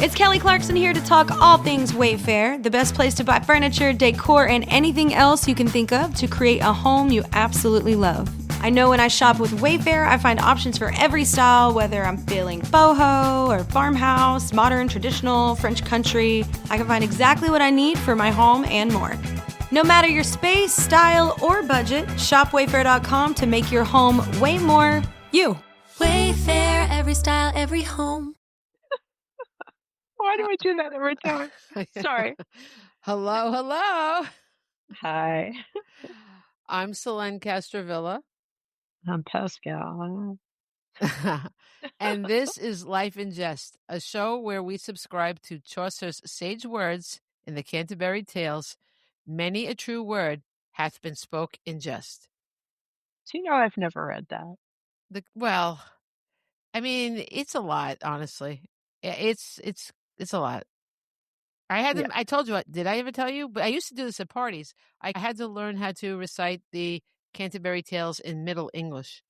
It's Kelly Clarkson here to talk all things Wayfair, the best place to buy furniture, decor, and anything else you can think of to create a home you absolutely love. I know when I shop with Wayfair, I find options for every style, whether I'm feeling boho or farmhouse, modern, traditional, French country. I can find exactly what I need for my home and more. No matter your space, style, or budget, shop Wayfair.com to make your home way more you. Wayfair, every style, every home. Why do I do that every time? Sorry. Hello. Hi, I'm Selene Castrovilla. I'm Pascale. And this is Life in Jest, a show where we subscribe to Chaucer's sage words in the Canterbury Tales. Many a true word hath been spoke in jest. Do you know I've never read that? It's a lot, honestly. It's a lot. I told you, did I ever tell you? But I used to do this at parties. I had to learn how to recite the Canterbury Tales in Middle English.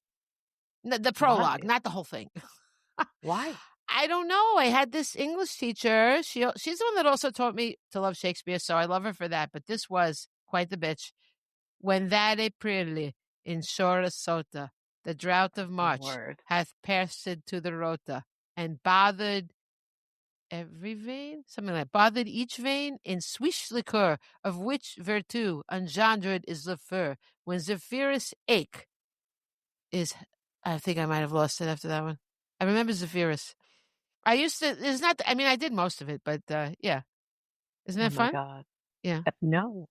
The prologue, not the whole thing. Why? I don't know. I had this English teacher. She's the one that also taught me to love Shakespeare, so I love her for that. But this was quite the bitch. When that April in shore sota, the drought of March hath pierced to the rota and bothered every vein, something like bothered each vein in swish liquor, of which virtue engendered is the fur. When Zephyrus ache is, I think I might have lost it after that one. I remember Zephyrus. I used to, it's not, I mean, I did most of it, but yeah. Isn't that fun? Oh my God. Yeah. No.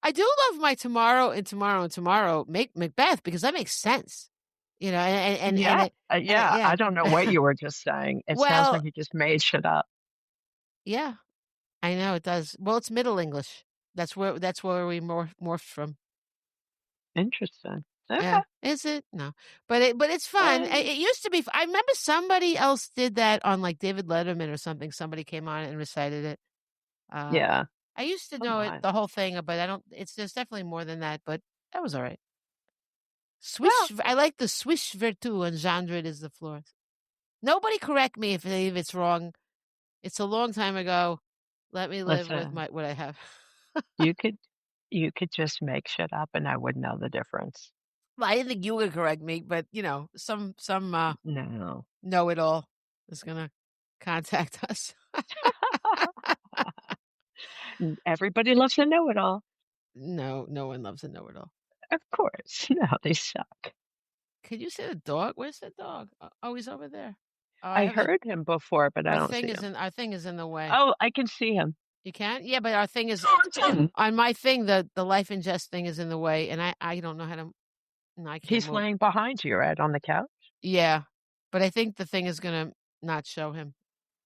I do love my tomorrow and tomorrow and tomorrow Macbeth because that makes sense. You know, I don't know what you were just saying. It sounds like you just made shit up. Yeah, I know it does. Well, it's Middle English. That's where we morphed from. Interesting. Okay. Yeah. Is it? No, but it's fun. It used to be. I remember somebody else did that on like David Letterman or something. Somebody came on and recited it. Yeah. I used to know it, the whole thing, but I don't. There's definitely more than that. But that was all right. Swish. Well, I like the swish virtu and genre is the floor. Nobody correct me if it's wrong. It's a long time ago. Let me live with what I have. you could just make shit up and I wouldn't know the difference. Well, I didn't think you would correct me, but you know, some no know-it-all is gonna contact us. Everybody loves a know-it-all. No one loves a know-it-all. Of course. No, they suck. Could you see the dog? Where's the dog? Oh, he's over there. Oh, I heard him before, but I don't see him. Our thing is in the way. Oh, I can see him. You can? Yeah, but our thing is on my thing. The Life in Jest thing is in the way, and I don't know how to. No, I can't. He's laying behind you, right, on the couch. Yeah, but I think the thing is gonna not show him.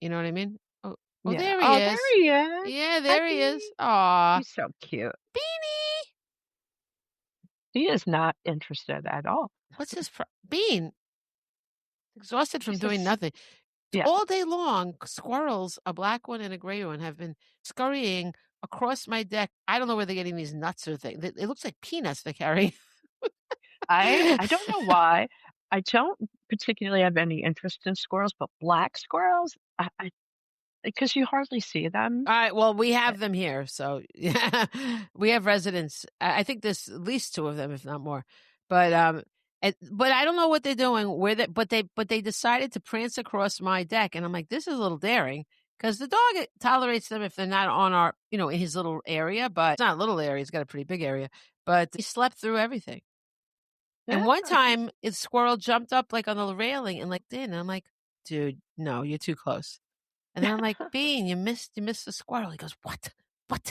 You know what I mean? Oh, yeah. There he is. There he is. Yeah, there he is. Aw, he's so cute. Beanie. He is not interested at all. What's his Bean? Exhausted from doing nothing. Yeah. All day long, squirrels, a black one and a gray one, have been scurrying across my deck. I don't know where they're getting these nuts or things. It looks like peanuts they're carrying. I don't know why. I don't particularly have any interest in squirrels, but black squirrels, because you hardly see them. All right. Well, we have them here, so yeah, we have residents. I think there's at least 2 of them, if not more. But I don't know what they're doing. But they decided to prance across my deck, and I'm like, this is a little daring because the dog tolerates them if they're not on our, in his little area. But it's not a little area; it's got a pretty big area. But he slept through everything. Yeah. And one time, a squirrel jumped up like on the railing and like did, and I'm like, dude, no, you're too close. And then I'm like, Bean, you missed the squirrel. He goes, what?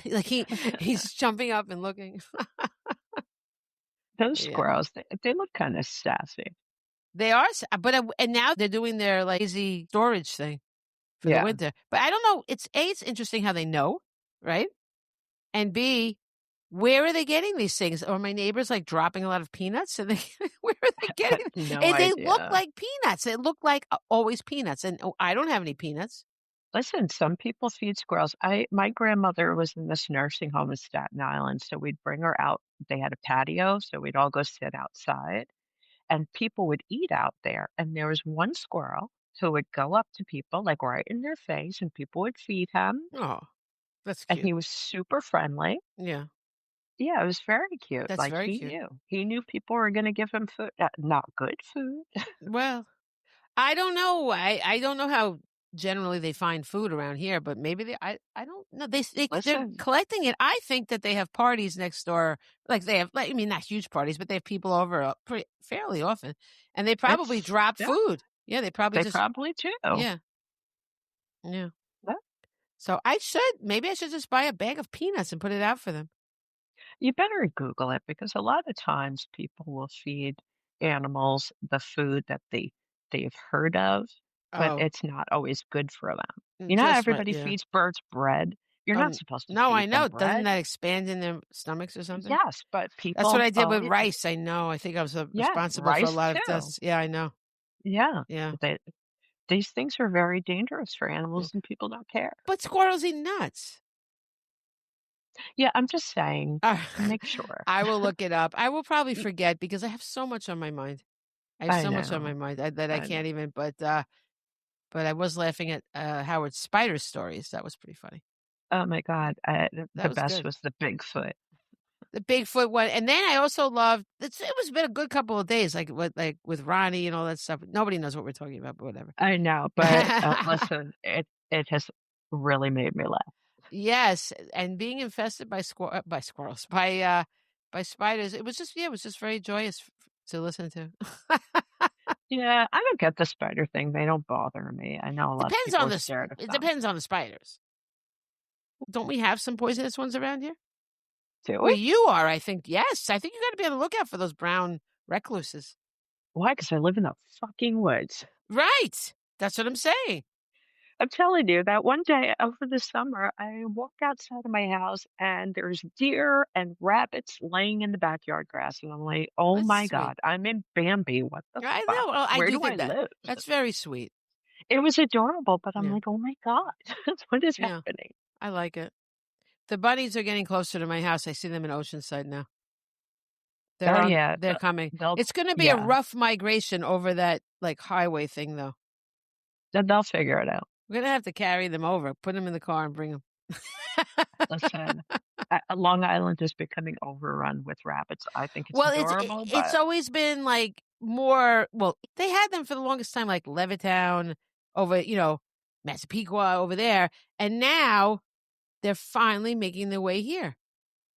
Like he's jumping up and looking. Those squirrels, they look kind of sassy. They are, and now they're doing their like easy storage thing for the winter. But I don't know. It's interesting how they know, right? And B, where are they getting these things? Are my neighbors like dropping a lot of peanuts? And where are they getting them? They look like peanuts. They look like always peanuts. And I don't have any peanuts. Listen, some people feed squirrels. My grandmother was in this nursing home in Staten Island, so we'd bring her out. They had a patio, so we'd all go sit outside, and people would eat out there. And there was one squirrel who would go up to people, like, right in their face, and people would feed him, Oh, that's and cute. he was super friendly. Yeah, Yeah, it was very cute, that's like, very cute. he knew people were gonna give him food, not good food. Well, I don't know. I don't know how generally they find food around here, but maybe I don't know. They're Listen, collecting it. I think that they have parties next door. Like they have, like, I mean, not huge parties, but they have people over pretty fairly often, and they probably it's drop yeah, food. Yeah, they probably they just probably do. yeah, yeah. Yeah. So maybe I should just buy a bag of peanuts and put it out for them. You better Google it because a lot of times people will feed animals the food that they've heard of, but Oh, it's not always good for them. You know how just right, everybody yeah. feeds birds bread? You're not supposed to No, I feed them know. Doesn't bread. that expand in their stomachs or something? Yes, but That's what people I did with rice, I know. I think I was, yeah, responsible for a rice lot of too. deaths. Yeah, I know. Yeah. Yeah. They, these things are very dangerous for Mm. animals and people don't care. But squirrels eat nuts. Yeah, I'm just saying, Uh, make sure. I will look it up. I will probably forget because I have so much on my mind. I have I so much on my know. mind that I I know. can't even, but I was laughing at, Howard Spider's stories. That was pretty funny. Oh my God. That The was best good. was the Bigfoot. The Bigfoot one, and then I also loved it was been a good couple of days, with Ronnie and all that stuff. Nobody knows what we're talking about, but whatever. I know, but listen, it has really made me laugh. Yes, and being infested by squirrels, by spiders, it was just very joyous to listen to. Yeah, I don't get the spider thing. They don't bother me. I know a lot of Depends people on are scared of it them. depends on the spiders. Don't we have some poisonous ones around here? Do Where we? you are, I think, yes. I think you gotta be on the lookout for those brown recluses. Why? Because I live in the fucking woods. Right! That's what I'm saying. I'm telling you that one day over the summer, I walk outside of my house and there's deer and rabbits laying in the backyard grass. And I'm like, oh That's my sweet. God, I'm in Bambi. What the I fuck? know, well, I Where do do I think that. live? That's very sweet. It was adorable, but I'm Yeah, like, oh my God, what is yeah, happening? I like it. The bunnies are getting closer to my house. I see them in Oceanside now. Oh yeah, They're coming. they'll, It's gonna be a yeah, rough migration over that, like, highway thing, though. they'll figure it out. We're gonna have to carry them over, put them in the car, and bring them. Listen, Long Island is becoming overrun with rabbits. I think it's Well, adorable, it's but always been, like, more well, they had them for the longest time, like, Levittown over, Massapequa over there, and now they're finally making their way here,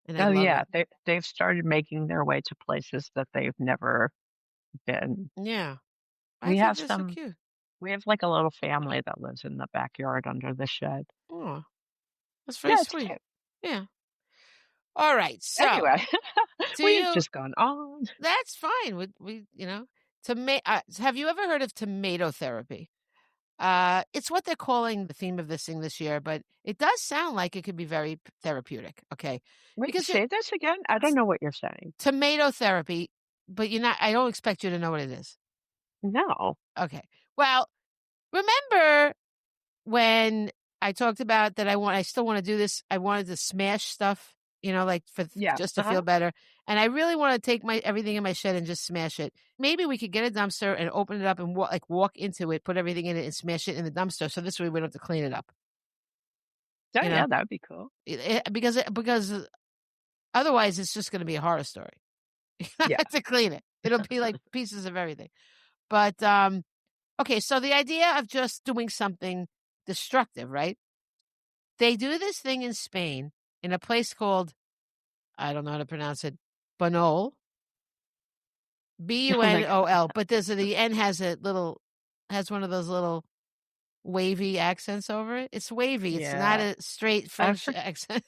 and I oh love yeah, it. they've started making their way to places that they've never been. Yeah. I We think have they're so some. cute. We have like a little family that lives in the backyard under the shed. Oh, that's very Yeah, it's sweet. cute. Yeah. Alright, so, Anyway, do we have you just gone on. that's fine. Have you ever heard of tomato therapy? It's what they're calling the theme of this thing this year, but it does sound like it could be very therapeutic. Okay, Wait, because say this again. I don't know what you're saying. tomato therapy, but you're not. I don't expect you to know what it is. No. Okay. Well, remember when I talked about that I still want to do this. I wanted to smash stuff, like Yeah. just to feel better. And I really want to take everything in my shed and just smash it. Maybe we could get a dumpster and open it up and walk into it, put everything in it and smash it in the dumpster. So this way we don't have to clean it up, Oh you know, yeah, that would be cool. because otherwise it's just going to be a horror story. I Yeah. have to clean it. It'll be like pieces of everything. But, okay. So the idea of just doing something destructive, right? They do this thing in Spain in a place called, I don't know how to pronounce it, Bunol, Oh my God. Bunol, but the N has one of those little wavy accents over it. It's wavy. It's not Yeah. a straight I've French accent.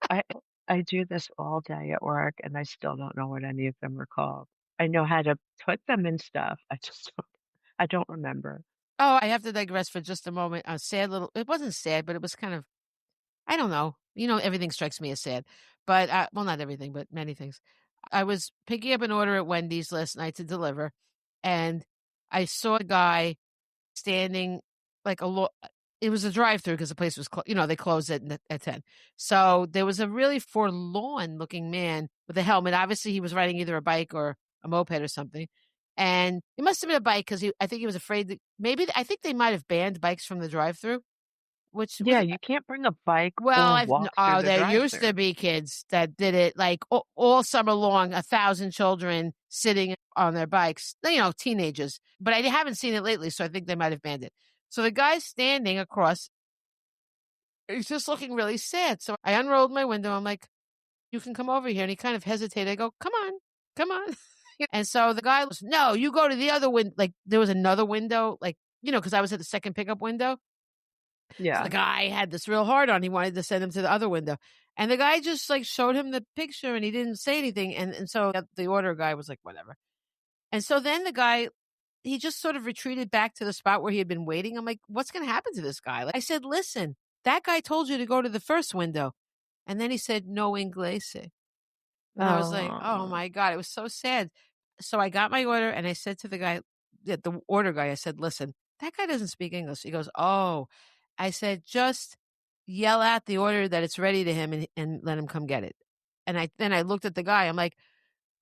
I I do this all day at work, and I still don't know what any of them are called. I know how to put them in stuff. I don't remember. Oh, I have to digress for just a moment. A sad little, it wasn't sad, but it was kind of, I don't know. Everything strikes me as sad, but, well, not everything, but many things. I was picking up an order at Wendy's last night to deliver, and I saw a guy standing like it was a drive-through because the place was, they closed at 10. So there was a really forlorn looking man with a helmet. Obviously he was riding either a bike or a moped or something. And it must have been a bike because I think he was afraid that I think they might have banned bikes from the drive-through, which Yeah, was you can't bring a bike well, or walk through the there used to drive-through. be kids that did it like all summer long, 1,000 children sitting on their bikes, teenagers. But I haven't seen it lately, so I think they might have banned it. So the guy's standing across, he's just looking really sad. So I unrolled my window. I'm like, you can come over here. And he kind of hesitated. I go, come on, come on. And so the guy was, no, you go to the other window. Like there was another window, like, because I was at the second pickup window. So the Yeah. guy had this real hard on. He wanted to send him to the other window. And the guy just like showed him the picture and he didn't say anything. And so the order guy was like, whatever. And so then the guy, he just sort of retreated back to the spot where he had been waiting. I'm like, what's going to happen to this guy? Like, I said, listen, that guy told you to go to the first window. And then he said, no inglese. And I was like, oh Oh, my God, it was so sad. So I got my order and I said to the guy, the order guy, I said, listen, that guy doesn't speak English. He goes, oh, I said, just yell out the order that it's ready to him and let him come get it. And then I looked at the guy. I'm like,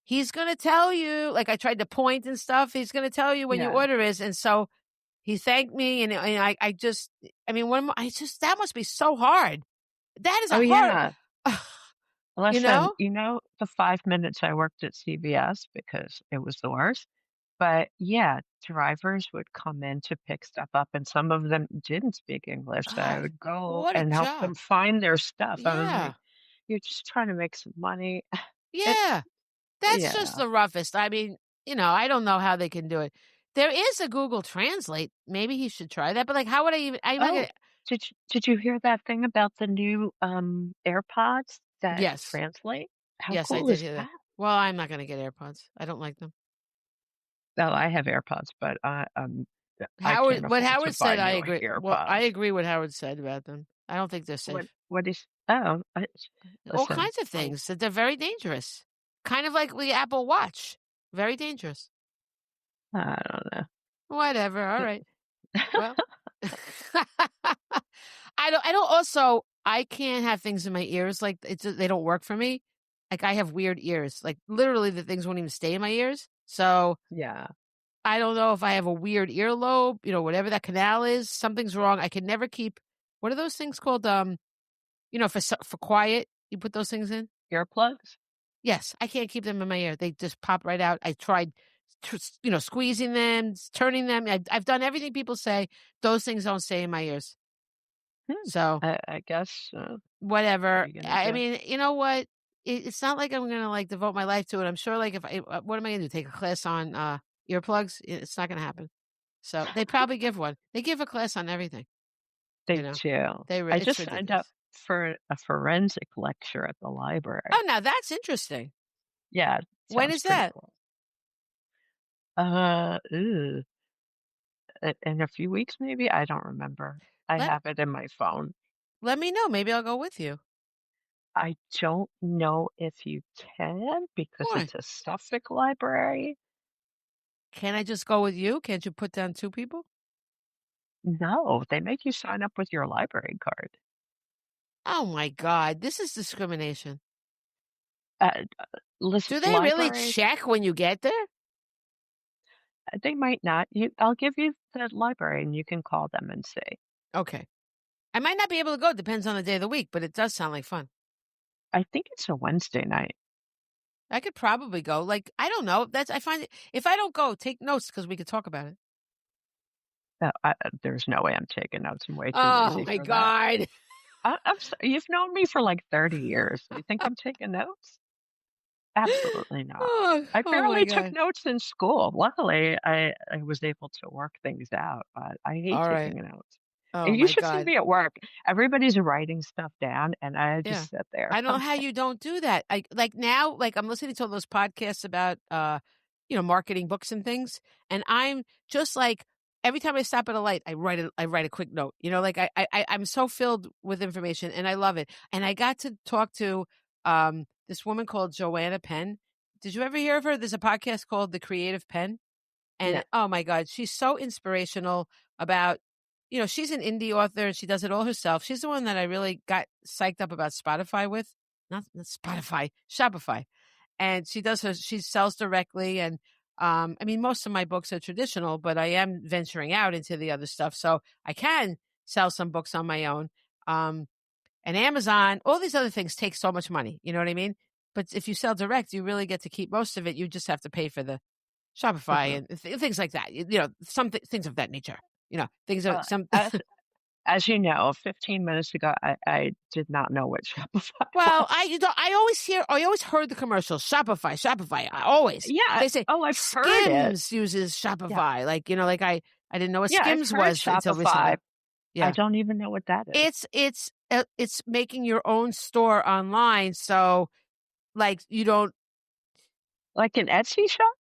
he's going to tell you, like I tried to point and stuff. He's going to tell you when your yeah. order is. And so he thanked me. And I just, I mean, that must be so hard. That is Oh, a hard, yeah. you Listen, know? the 5 minutes I worked at CVS because it was the worst. But yeah, drivers would come in to pick stuff up, and some of them didn't speak English. So I God, would go what a and help them job. find their stuff. I was like, Yeah. you're just trying to make some money. It's, Yeah. That's just yeah. the roughest. I mean, I don't know how they can do it. There is a Google Translate. Maybe he should try that. But like, how would I'm not Oh, gonna. did you hear that thing about the new AirPods that Yes. translate? How Yes, I cool did is hear that. that? Well, I'm not gonna get AirPods. I don't like them. Well, I have AirPods, but I can't What afford to Howard buy said, I new agree. Well, I AirPods. agree what Howard said about them. I don't think they're What safe. what is oh, All listen, kinds of I things that they're very dangerous. Kind of like the Apple Watch. Very dangerous. I don't know. Whatever. All right. Well, I can't have things in my ears like they don't work for me. Like I have weird ears. Like literally the things won't even stay in my ears. So Yeah. I don't know if I have a weird earlobe, whatever that canal is, something's wrong. I can never keep, what are those things called? For quiet, you put those things in? Earplugs? Yes, I can't keep them in my ear. They just pop right out. I tried, squeezing them, turning them. I've done everything people say. Those things don't stay in my ears. Hmm. So I guess, what are whatever. you gonna I do? mean, you know what? It's not like I'm gonna like devote my life to it. I'm sure, like, if what am I gonna do? Take a class on earplugs? It's not gonna happen. So they probably give one. They give a class on everything. They do. I It's just signed up ridiculous. for a forensic lecture at the library. Oh, now that's interesting. Yeah, it When sounds is pretty that? cool. Ooh, in a few weeks, maybe? I don't remember. I Let have it in my phone. Let me know. Maybe I'll go with you. I don't know if you can because Why? it's a Suffolk library. Can I just go with you? Can't you put down 2 people? No, they make you sign up with your library card. Oh my God, this is discrimination. Listen, Do they really libraries, check when you get there? they might not. I'll give you the library and you can call them and see. Okay. I might not be able to go. It depends on the day of the week, but it does sound like fun. I think it's a Wednesday night. I could probably go. Like, I don't know. I find it, if I don't go, take notes because we could talk about it. There's no way I'm taking notes. I'm way too Oh lazy my for that. God. You've known me for like 30 years. You think I'm taking notes? Absolutely not. I Oh my barely took God. notes in school. Luckily, I was able to work things out, but I hate All right. taking notes. Oh And you my should see God. me at work. Everybody's writing stuff down, and I Yeah. just sit there. I don't know how you don't do that. Like now, like I'm listening to all those podcasts about marketing books and things, and I'm just like every time I stop at a light, I write a quick note. Like I'm so filled with information and I love it. And I got to talk to this woman called Joanna Penn. Did you ever hear of her? There's a podcast called The Creative Penn. No. And oh my God, she's so inspirational about, she's an indie author and she does it all herself. She's the one that I really got psyched up about Spotify with. Not Spotify, Shopify. And she sells directly. And I mean, most of my books are traditional, but I am venturing out into the other stuff. So I can sell some books on my own. And Amazon, all these other things take so much money. You know what I mean? But if you sell direct, you really get to keep most of it. You just have to pay for the Shopify and things like that. You know, things of that nature. You know, things of some. As you know, 15 minutes ago, I did not know what Shopify Well, was. I always heard the commercials. Shopify. I always. Yeah. They say, I've heard it. Skims uses Shopify. Yeah. Like, you know, like I didn't know what Yeah, Skims I've heard was until Shopify. recently. Yeah. I don't even know what that is. It's making your own store online. So like you don't. Like an Etsy shop?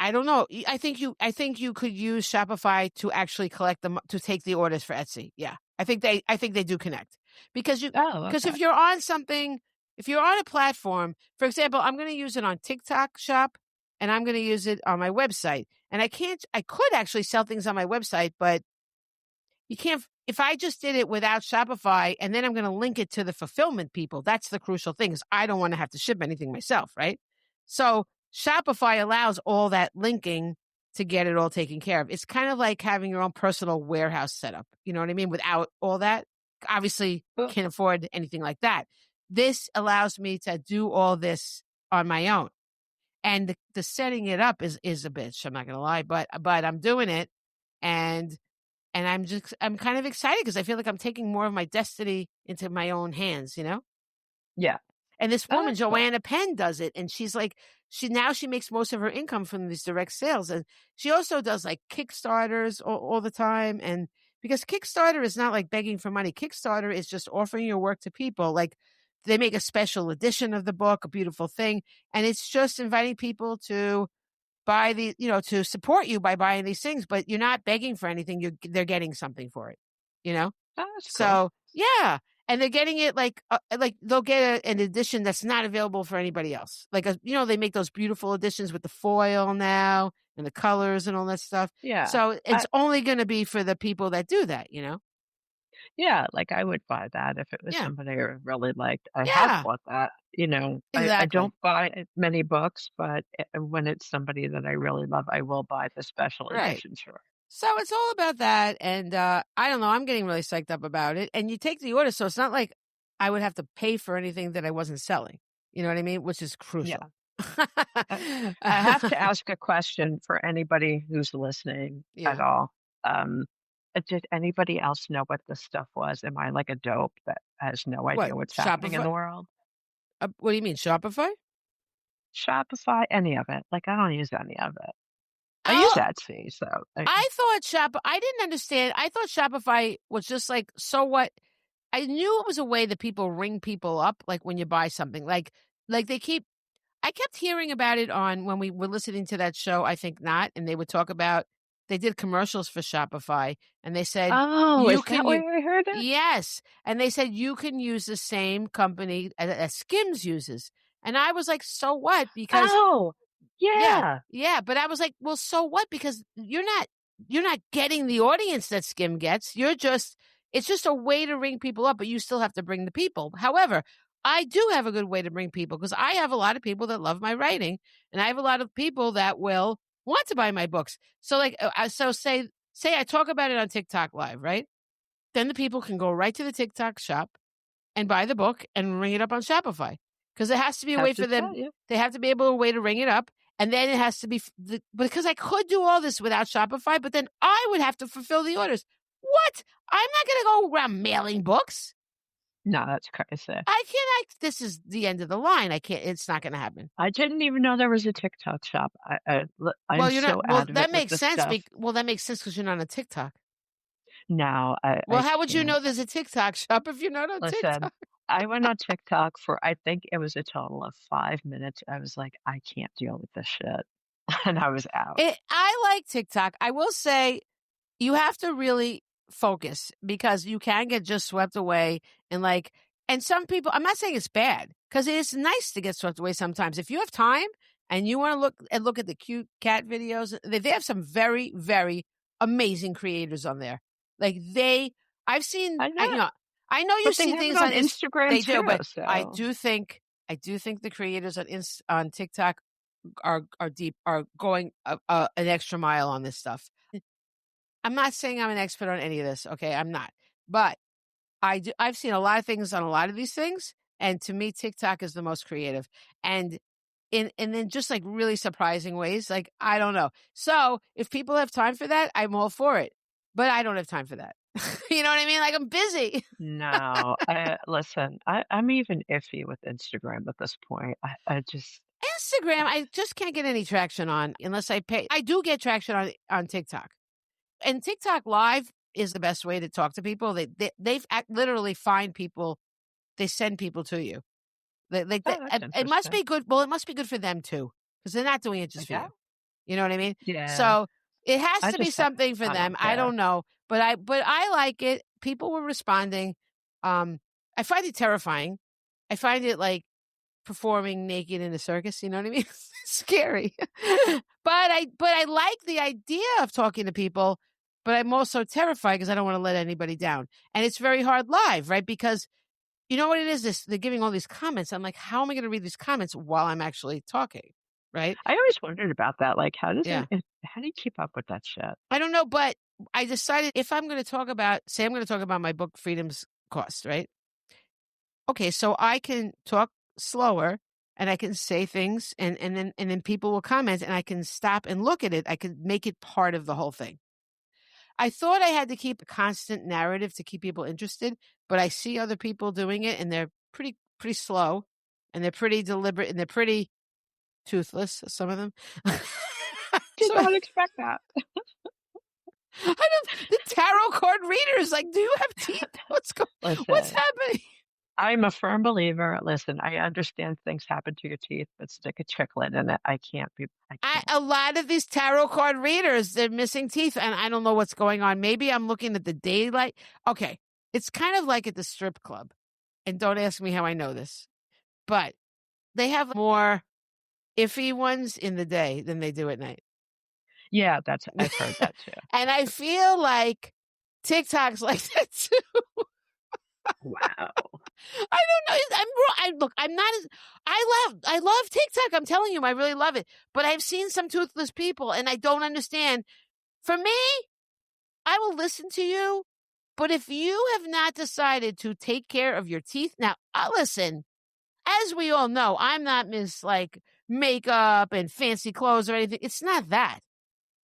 I don't know. I think you could use Shopify to actually collect them, to take the orders for Etsy. Yeah. I think they do connect because if you're on something, if you're on a platform, for example, I'm going to use it on TikTok Shop and I'm going to use it on my website. And I could actually sell things on my website, but you can't, if I just did it without Shopify and then I'm going to link it to the fulfillment people, that's the crucial thing, is I don't want to have to ship anything myself, right? So Shopify allows all that linking to get it all taken care of. It's kind of like having your own personal warehouse setup. You know what I mean? Without all that, obviously can't afford anything like that. This allows me to do all this on my own. And the setting it up is a bitch. I'm not going to lie, but I'm doing it. And I'm kind of excited because I feel like I'm taking more of my destiny into my own hands, you know? Yeah. And this woman, Joanna Penn, does it. And she's like, she makes most of her income from these direct sales. And she also does like Kickstarters all the time. And because Kickstarter is not like begging for money. Kickstarter is just offering your work to people. Like they make a special edition of the book, a beautiful thing. And it's just inviting people to buy to support you by buying these things, but you're not begging for anything. They're getting something for it, you know? Oh, that's so cool. Yeah. And they're getting it like they'll get an edition that's not available for anybody else. Like, they make those beautiful editions with the foil now and the colors and all that stuff. Yeah. So it's only going to be for the people that do that, you know? Yeah. Like I would buy that if it was somebody I really liked. I Yeah. have bought that, Exactly. I don't buy many books, but when it's somebody that I really love, I will buy the special edition. Sure. So it's all about that. And I don't know, I'm getting really psyched up about it. And you take the order, so it's not like I would have to pay for anything that I wasn't selling. You know what I mean? Which is crucial. Yeah. I have to ask a question for anybody who's listening at all. Did anybody else know what this stuff was? Am I like a dope that has no idea what's happening in the world? What do you mean, Shopify? Shopify, any of it. Like I don't use any of it. I use Etsy, so I didn't understand. I thought Shopify was just like, so what? I knew it was a way that people ring people up, like when you buy something. Like I kept hearing about it on when we were listening to that show, I Think Not, and they would talk about, they did commercials for Shopify, and they said, is that where I heard it? Yes. And they said, you can use the same company as Skims uses. And I was like, so what? Because yeah. But I was like, well, so what? Because you're not getting the audience that Skim gets. It's just a way to ring people up, but you still have to bring the people. However, I do have a good way to bring people because I have a lot of people that love my writing, and I have a lot of people that will want to buy my books. So like, say I talk about it on TikTok Live, right? Then the people can go right to the TikTok shop and buy the book and ring it up on Shopify. Because it has to be a way for them. They have to be able to way to ring it up. And then it has to be, because I could do all this without Shopify, but then I would have to fulfill the orders. What? I'm not going to go around mailing books. No, that's crazy. This is the end of the line. It's not going to happen. I didn't even know there was a TikTok shop. That makes sense. That makes sense because you're not on TikTok. No. How would you know there's a TikTok shop if you're not on TikTok? I went on TikTok for, I think it was a total of 5 minutes. I was like, I can't deal with this shit. And I was out. I like TikTok. I will say you have to really focus because you can get just swept away. And some people, I'm not saying it's bad because it's nice to get swept away sometimes. If you have time and you want to look at the cute cat videos, they have some very, very amazing creators on there. I've seen, I know you see things on Instagram. They do, too, but so. I do think the creators on TikTok are going an extra mile on this stuff. I'm not saying I'm an expert on any of this. Okay, I'm not, but I've seen a lot of things on a lot of these things, and to me, TikTok is the most creative, and in just like really surprising ways. Like, I don't know. So if people have time for that, I'm all for it. But I don't have time for that. You know what I mean? Like, I'm busy. No, listen, I'm even iffy with Instagram at this point. I just Instagram, I just can't get any traction on unless I pay. I do get traction on TikTok. And TikTok Live is the best way to talk to people. They've literally find people. They send people to you. that's It must be interesting. good. Well, it must be good for them too, because they're not doing it just for Yeah. you. You know what I mean? Yeah. So it has I to be just something for I them. don't I care. don't know, but I like it. People were responding. I find it terrifying. I find it like performing naked in a circus. You know what I mean? It's scary. But I like the idea of talking to people. But I'm also terrified because I don't want to let anybody down. And it's very hard live, right? Because you know what it is? They're giving all these comments. I'm like, how am I going to read these comments while I'm actually talking? Right? I always wondered about that. Like, how do Yeah. you keep up with that shit? I don't know, but I decided if I'm going to talk about, say I'm going to talk about my book, Freedom's Cost, right? Okay, so I can talk slower and I can say things and then people will comment and I can stop and look at it. I can make it part of the whole thing. I thought I had to keep a constant narrative to keep people interested, but I see other people doing it and they're pretty slow and they're pretty deliberate and they're pretty toothless, some of them. Did So not expect that. the tarot card readers, like, do you have teeth? What's Listen, happening? I'm a firm believer. Listen, I understand things happen to your teeth, but stick a chiclet in it. I can't. A lot of these tarot card readers, they're missing teeth, and I don't know what's going on. Maybe I'm looking at the daylight. Okay, it's kind of like at the strip club, and don't ask me how I know this, but they have more iffy ones in the day than they do at night. Yeah, I've heard that too. And I feel like TikTok's like that too. Wow. I don't know. Look, I'm not as I love TikTok. I'm telling you, I really love it. But I've seen some toothless people and I don't understand. For me, I will listen to you, but if you have not decided to take care of your teeth, now listen, as we all know, I'm not Miss like makeup and fancy clothes or anything. It's not that.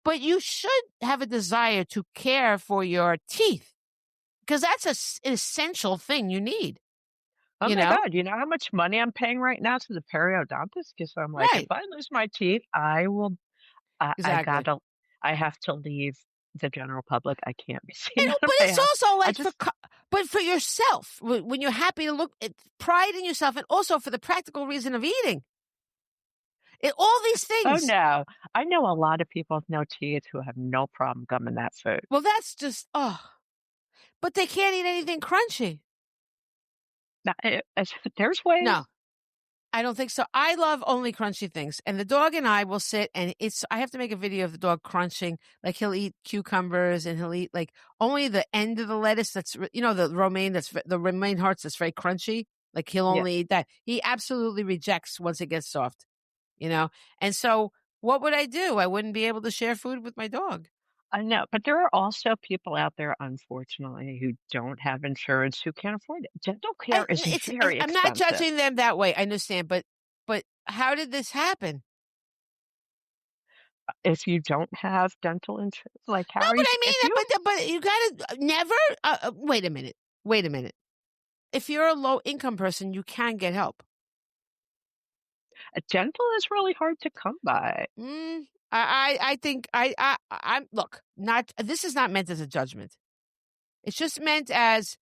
But you should have a desire to care for your teeth because that's an essential thing you need. Oh You my know? God, you know how much money I'm paying right now to the periodontist? Because I'm like, if Right. I lose my teeth, I will. Exactly. I have to leave the general public. I can't be seen You know, out of but my it's house. also I like just but for yourself, when you're happy to look at pride in yourself and also for the practical reason of eating. All these Oh things. no, I know a lot of people with no teeth who have no problem gumming that food. Well, that's just, but they can't eat anything crunchy. Now, there's ways. No, I don't think so. I love only crunchy things. And the dog and I will sit and I have to make a video of the dog crunching. Like he'll eat cucumbers and he'll eat like only the end of the lettuce that's, the romaine the romaine hearts that's very crunchy. Like he'll Yeah. only eat that. He absolutely rejects once it gets soft, And so what would I do? I wouldn't be able to share food with my dog. I know, but there are also people out there, unfortunately, who don't have insurance who can't afford it. Dental care is very I'm not expensive. judging them that way. I understand, but how did this happen? If you don't have dental insurance, like how No, are but you? I mean, but you gotta never. Wait a minute. Wait a minute. If you're a low income person, you can get help. Dental is really hard to come by. I think I'm look. This is not meant as a judgment. It's just meant as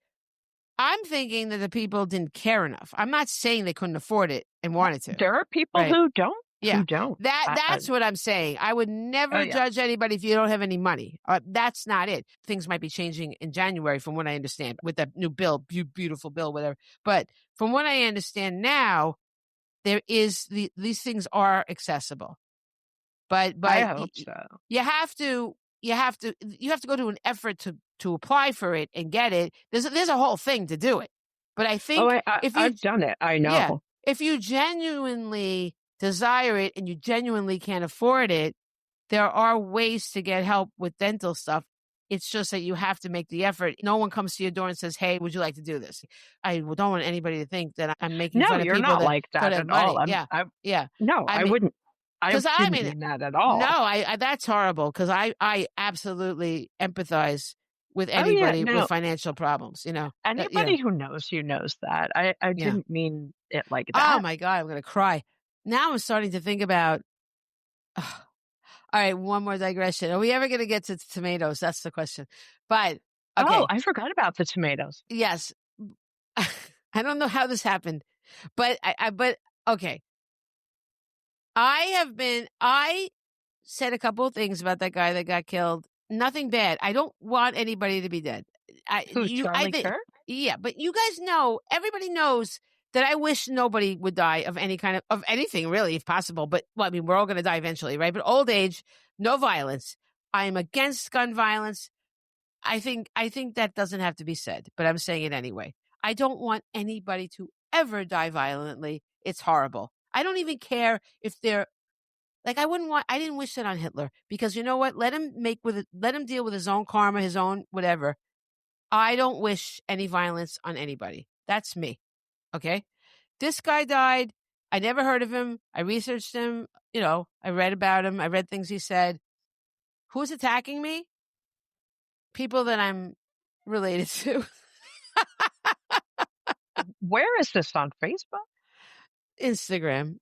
I'm thinking that the people didn't care enough. I'm not saying they couldn't afford it and wanted to. There are people Right. who don't. Yeah, who don't. That's what I'm saying. I would never judge anybody if you don't have any money. That's not it. Things might be changing in January, from what I understand, with that new bill, beautiful bill, whatever. But from what I understand now, there is these things are accessible. But I hope so. You have to go to an effort to apply for it and get it. There's a whole thing to do it. But I think I've done it. I know. Yeah, if you genuinely desire it and you genuinely can't afford it, there are ways to get help with dental stuff. It's just that you have to make the effort. No one comes to your door and says, "Hey, would you like to do this?" I don't want anybody to think that I'm making No, fun of you're people not that like don't that have at all. money. Yeah. No, I I mean, wouldn't. I because didn't mean that at all. no, I that's horrible. Because I absolutely empathize with Oh yeah, anybody with no. financial problems. Anybody who knows you knows that. I Yeah. didn't mean it like Oh that. my God, I'm gonna cry. Now I'm starting to think about. All right, one more digression. Are we ever going to get to tomatoes? That's the question. But Oh, okay, I forgot about the tomatoes. yes, I don't know how this happened, but but okay, I said a couple of things about that guy that got killed. Nothing bad. I don't want anybody to be dead. Who, Charlie think, Kirk? yeah, but you guys know, everybody knows that I wish nobody would die of any kind of anything really, if possible. But well, I mean, we're all going to die eventually, right? But old age, no violence. I am against gun violence. I think that doesn't have to be said, but I'm saying it anyway. I don't want anybody to ever die violently. It's horrible. I don't even care if they're like, I didn't wish that on Hitler, because you know what? Let him deal with his own karma, his own whatever. I don't wish any violence on anybody. That's me. Okay. This guy died. I never heard of him. I researched him. I read about him. I read things he said. Who's attacking me? People that I'm related to. Where is this on Facebook? Instagram.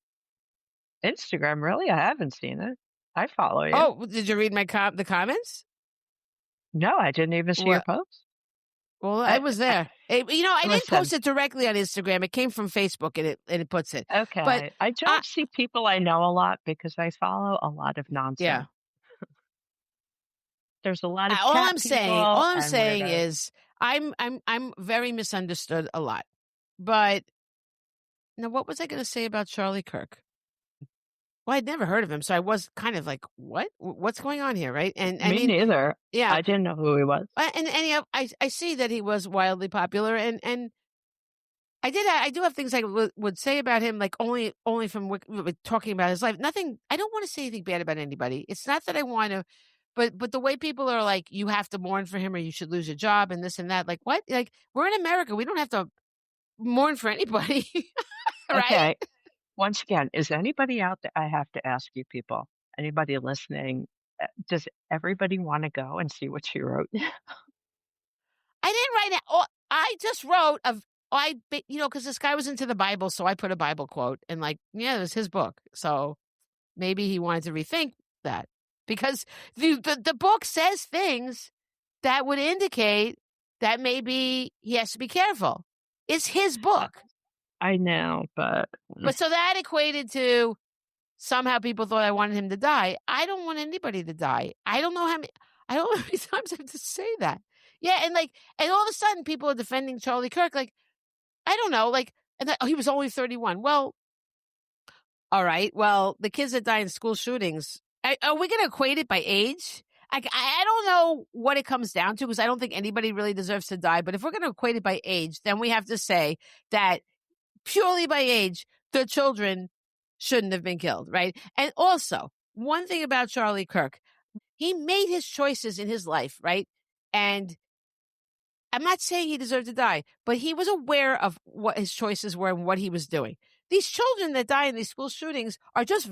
Instagram, really? I haven't seen it. I follow you. Oh, did you read the comments? No, I didn't even see your post. Well, I was there. I didn't post it directly on Instagram. It came from Facebook, and it puts it. Okay. But I don't see people I know a lot because I follow a lot of nonsense. Yeah. There's a lot of all I'm saying is I'm very misunderstood a lot. But now, what was I going to say about Charlie Kirk? Well, I'd never heard of him, so I was kind of like, "What? What's going on here?" Right? And me neither. Yeah, I didn't know who he was. And I see that he was wildly popular, and I do have things I would say about him, like only from talking about his life. Nothing. I don't want to say anything bad about anybody. It's not that I want to, but the way people are like, you have to mourn for him, or you should lose your job, and this and that. Like what? Like, we're in America. We don't have to mourn for anybody, right? Okay. Once again, is anybody out there? I have to ask you people, anybody listening, does everybody want to go and see what she wrote? I didn't write it. Oh, I just wrote because this guy was into the Bible, so I put a Bible quote, and it was his book. So maybe he wanted to rethink that, because the book says things that would indicate that maybe he has to be careful. It's his book. I know, but so that equated to somehow people thought I wanted him to die. I don't want anybody to die. I don't know how many times I have to say that. Yeah, and all of a sudden people are defending Charlie Kirk. Like, I don't know, he was only 31. Well, all right. Well, the kids that die in school shootings, are we going to equate it by age? I don't know what it comes down to, because I don't think anybody really deserves to die. But if we're going to equate it by age, then we have to say that purely by age, the children shouldn't have been killed, right? And also, one thing about Charlie Kirk, he made his choices in his life, right? And I'm not saying he deserved to die, but he was aware of what his choices were and what he was doing. These children that die in these school shootings are just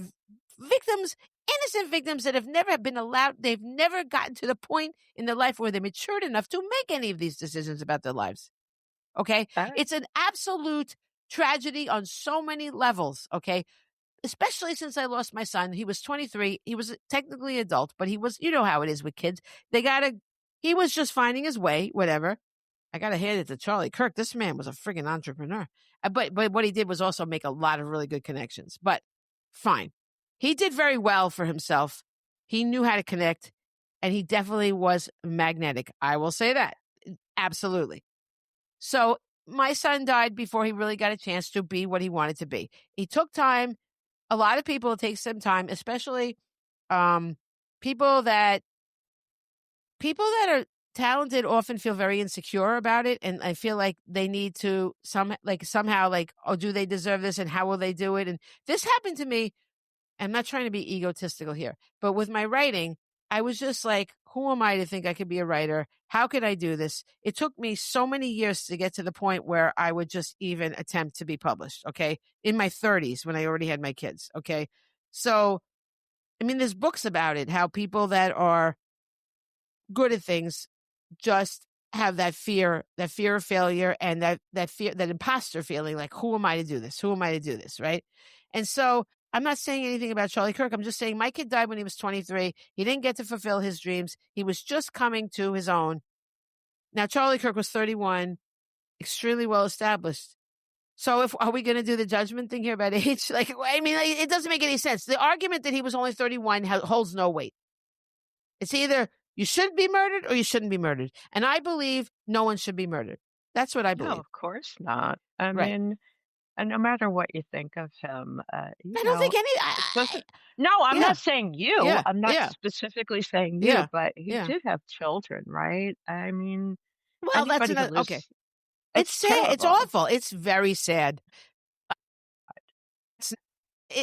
victims, innocent victims that have never been allowed. They've never gotten to the point in their life where they're matured enough to make any of these decisions about their lives. Okay? It's an absolute tragedy on so many levels. Okay? Especially since I lost my son. He was 23. He was technically adult, but he was, you know how it is with kids. He was just finding his way, whatever. I got to hand it to Charlie Kirk. This man was a friggin' entrepreneur. But what he did was also make a lot of really good connections. But fine. He did very well for himself. He knew how to connect, and he definitely was magnetic. I will say that. Absolutely. So my son died before he really got a chance to be what he wanted to be. He took time. A lot of people take some time, especially people that are talented often feel very insecure about it, and I feel like they need to somehow oh, do they deserve this, and how will they do it? And this happened to me. I'm not trying to be egotistical here, but with my writing, I was just like, who am I to think I could be a writer? How could I do this? It took me so many years to get to the point where I would just even attempt to be published. Okay. In my 30s when I already had my kids. Okay. So, I mean, there's books about it, how people that are good at things just have that fear of failure, and that fear, that imposter feeling, like, who am I to do this? Who am I to do this? Right. And so I'm not saying anything about Charlie Kirk. I'm just saying my kid died when he was 23. He didn't get to fulfill his dreams. He was just coming to his own. Now, Charlie Kirk was 31, extremely well established. So are we going to do the judgment thing here about age? Like, I mean, it doesn't make any sense. The argument that he was only 31 holds no weight. It's either you should be murdered or you shouldn't be murdered. And I believe no one should be murdered. That's what I believe. No, of course not. I mean, and no matter what you think of him, I don't think no, I'm not saying you. Yeah. I'm not specifically saying you, but he Yeah. did have children, right? I mean, well, that's anybody who another, lives- okay. It's sad. It's terrible. awful. It's very sad.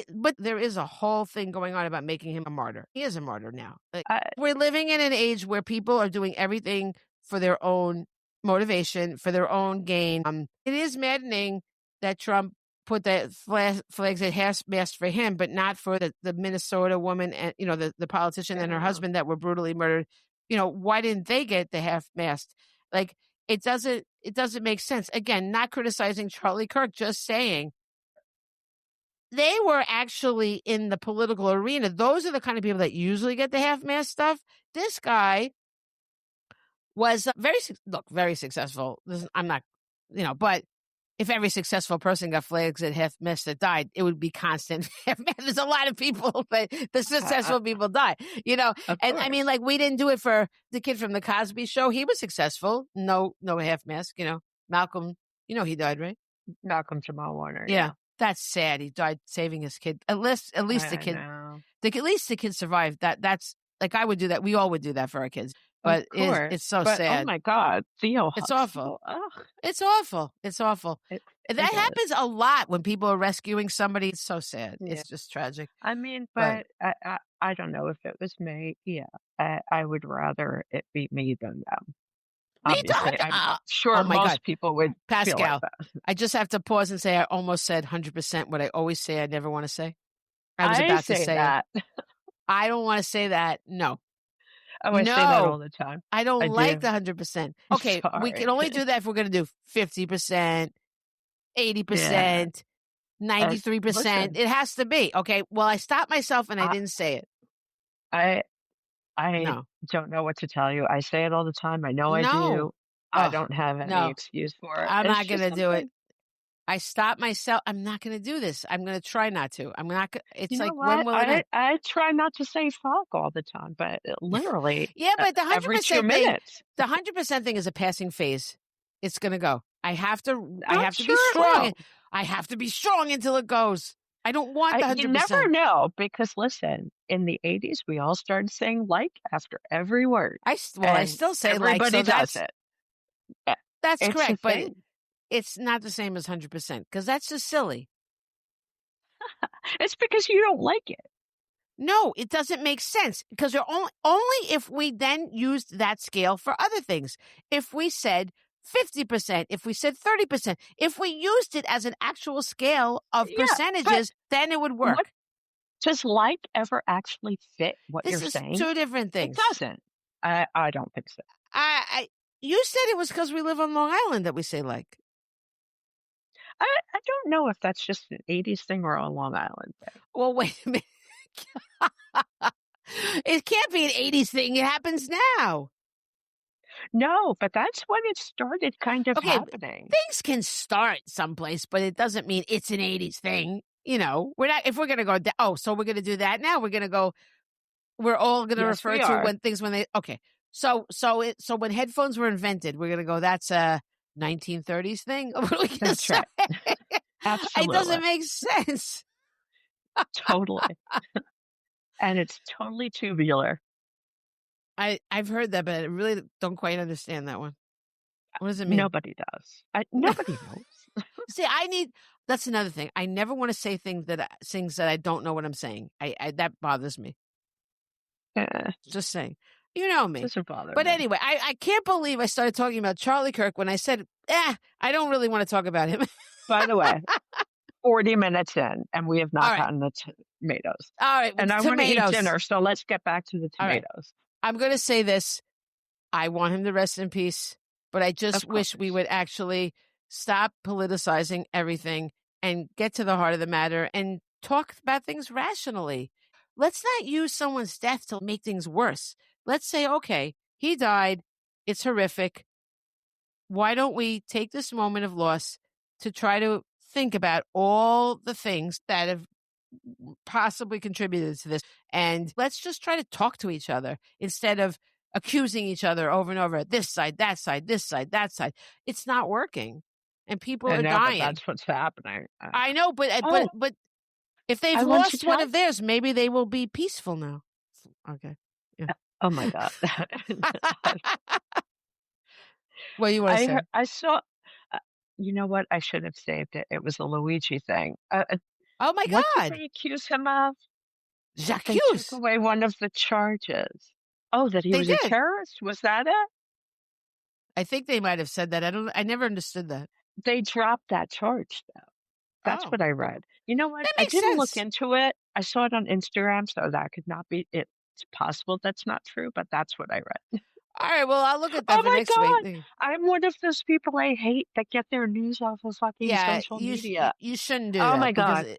But there is a whole thing going on about making him a martyr. He is a martyr now. Like, we're living in an age where people are doing everything for their own motivation, for their own gain. It is maddening that Trump put that flags at half-mast for him, but not for the Minnesota woman and, you know, the politician and her husband that were brutally murdered. You know, why didn't they get the half-mast? Like, it doesn't make sense. Again, not criticizing Charlie Kirk, just saying they were actually in the political arena. Those are the kind of people that usually get the half-mast stuff. This guy was very successful. I'm not, but if every successful person got flags at half-mast that died, it would be constant. There's a lot of people, but the successful people die, And I mean, like, we didn't do it for the kid from the Cosby Show. He was successful. No half-mast, Malcolm, he died, right? Malcolm Jamal Warner. Yeah. That's sad. He died saving his kid. At least the kid, at least the kid survived. That's like, I would do that. We all would do that for our kids. But it's so sad. Oh my God, Theo! It's awful. It's awful. It's awful. That happens a lot when people are rescuing somebody. It's so sad. Yeah. It's just tragic. I mean, but I don't know if it was me. Yeah, I would rather it be me than them. Obviously, I'm sure most people would. Pascale, feel like that. I just have to pause and say I almost said 100% what I always say I never want to say. I was about to say that. I don't want to say that. No. Oh, I say that all the time. I don't like the 100%. Okay, we can only do that if we're going to do 50%, 80%, 93%. It has to be. Okay, well, I stopped myself and I didn't say it. I don't know what to tell you. I say it all the time. I know I do. I don't have any excuse for it. I'm not going to do it. I stopped myself. I'm not going to do this. I'm going to try not to. I'm not going to. It's like, when will it? I try not to say fuck all the time, but literally. Yeah, but the 100% every 2 thing, minutes. The 100% thing is a passing phase. It's going to go. I have to sure be strong. I have to be strong until it goes. I don't want the 100%. You never know, because listen, in the 80s, we all started saying like after every word. I still say like. Everybody does it. That's it's correct, but it's not the same as 100% because that's just silly. It's because you don't like it. No, it doesn't make sense because you're only if we then used that scale for other things. If we said 50%, if we said 30%, if we used it as an actual scale of percentages, then it would work. Does like ever actually fit what you're saying? This is two different things. It doesn't. I don't think so. You said it was because we live on Long Island that we say like. I don't know if that's just an 80s thing or a Long Island thing. Well, wait a minute. It can't be an 80s thing. It happens now. No, but that's when it started kind of happening. Things can start someplace, but it doesn't mean it's an 80s thing. We're not, if we're going to go, so we're going to do that now. We're going to go, we're all going to refer to So when headphones were invented, we're going to go, that's a 1930s thing. What are we going to say? Absolutely. It doesn't make sense. Totally. And it's totally tubular. I've heard that, but I really don't quite understand that one. What does it mean? Nobody does. Nobody knows. See, that's another thing. I never want to say things that I don't know what I'm saying. That bothers me. Just saying. You know me. Doesn't bother But me. anyway, I can't believe I started talking about Charlie Kirk when I said, I don't really want to talk about him. By the way, 40 minutes in, and we have not All right. gotten the tomatoes. All right. And I want to eat tomatoes. dinner, so let's get back to the All right. tomatoes. I'm going to say this. I want him to rest in peace, but I just wish we would actually stop politicizing everything and get to the heart of the matter and talk about things rationally. Let's not use someone's death to make things worse. Let's say, okay, he died. It's horrific. Why don't we take this moment of loss to try to think about all the things that have possibly contributed to this? And let's just try to talk to each other instead of accusing each other over and over. This side, that side, this side, that side. It's not working. And people are dying. But that's what's happening. I know, but if they've lost one of theirs, maybe they will be peaceful now. Okay. Yeah. Oh my God. What do you want to say? I saw, you know what? I should have saved it. It was a Luigi thing. Oh my What God. did they accuse him of? They J'accuse. took away one of the charges. Oh, that he was a terrorist? Was that it? I think they might have said that. I never understood that. They dropped that charge, though. That's what I read. You know what? I didn't look into it. I saw it on Instagram, so that could not be. It's possible that's not true, but that's what I read. All right, well, I'll look at that for next week. I'm one of those people I hate that get their news off of fucking social media. You shouldn't do that. Oh my God.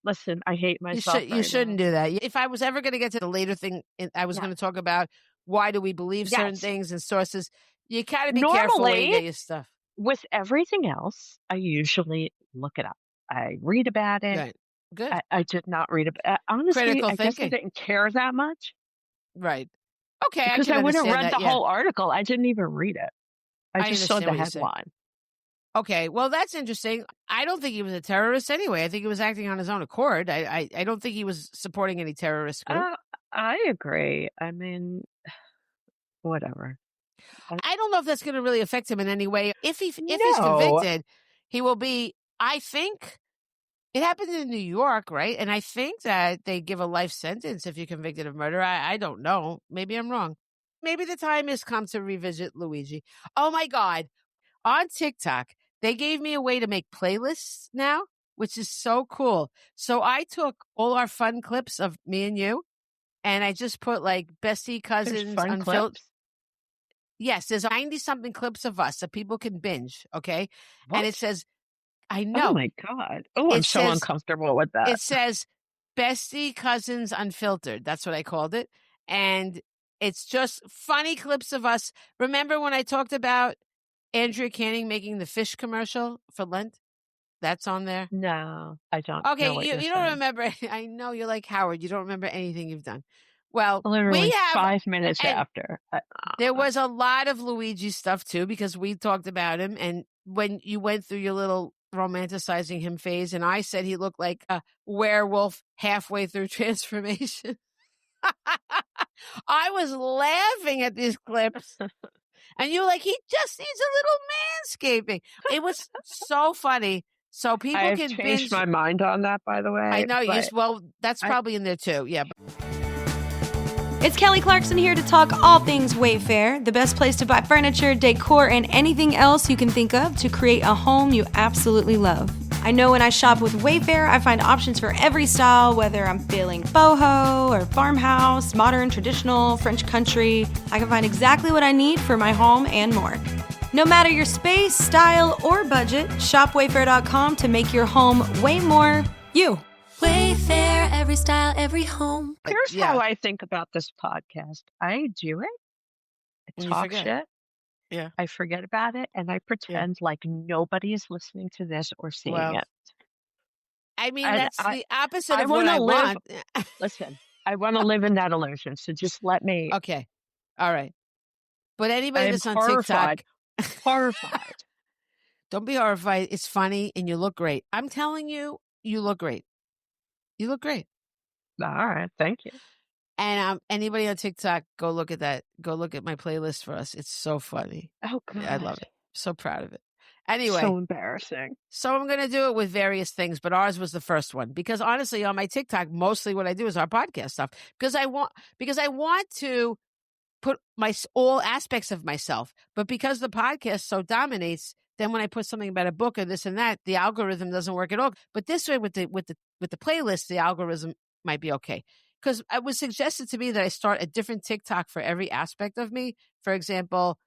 Listen, I hate myself. You shouldn't do that. If I was ever going to get to the later thing, I was going to talk about why do we believe certain things and sources. You got to be careful when you get your stuff. With everything else, I usually look it up. I read about it. Right. Good. I did not read about it. Honestly, Critical guess I didn't care that much. Right. Okay. Because I would have read the whole article. I didn't even read it. I just saw the headline. Okay. Well, that's interesting. I don't think he was a terrorist anyway. I think he was acting on his own accord. I don't think he was supporting any terrorist group. I agree. I mean, whatever. I don't know if that's going to really affect him in any way. If he's convicted, he will be, I think, it happened in New York, right? And I think that they give a life sentence if you're convicted of murder. I don't know. Maybe I'm wrong. Maybe the time has come to revisit Luigi. Oh my God. On TikTok, they gave me a way to make playlists now, which is so cool. So I took all our fun clips of me and you, and I just put like Bestie, Cousins, Unfiltered. Yes, there's 90-something clips of us that people can binge, okay? What? And it says, I know. Oh, my God. Oh, I'm so uncomfortable with that. It says Bestie, Cousins, Unfiltered. That's what I called it. And it's just funny clips of us. Remember when I talked about Andrea Canning making the fish commercial for Lent? That's on there? No, I don't. Okay, you don't remember. I know you're like Howard. You don't remember anything you've done. Well, literally we have 5 minutes after. There was a lot of Luigi stuff too, because we talked about him. And when you went through your little romanticizing him phase, and I said he looked like a werewolf halfway through transformation. I was laughing at these clips. And you were like, he just needs a little manscaping. It was so funny. So people I've can changed my mind on that, by the way. I know. Well, that's probably in there too. Yeah. It's Kelly Clarkson here to talk all things Wayfair, the best place to buy furniture, decor, and anything else you can think of to create a home you absolutely love. I know when I shop with Wayfair, I find options for every style, whether I'm feeling boho or farmhouse, modern, traditional, French country. I can find exactly what I need for my home and more. No matter your space, style, or budget, shop Wayfair.com to make your home way more you. Wayfair, every style, every home. Here's how I think about this podcast. I do it. I talk shit. Yeah. I forget about it, and I pretend like nobody is listening to this or seeing it. I mean, that's the opposite of what I want. Listen, I want to live in that illusion, so just let me. Okay. All right. But anybody that's on TikTok. Horrified. Don't be horrified. It's funny, and you look great. I'm telling you, you look great. You look great. All right. Thank you. And anybody on TikTok, go look at that. Go look at my playlist for us. It's so funny. Oh, God. I love it. So proud of it. Anyway. So embarrassing. So I'm going to do it with various things, but ours was the first one because honestly, on my TikTok, mostly what I do is our podcast stuff because I want to put all aspects of myself, but because the podcast so dominates, then when I put something about a book or this and that, the algorithm doesn't work at all. But this way with the playlist, the algorithm might be okay. Because it was suggested to me that I start a different TikTok for every aspect of me. For example,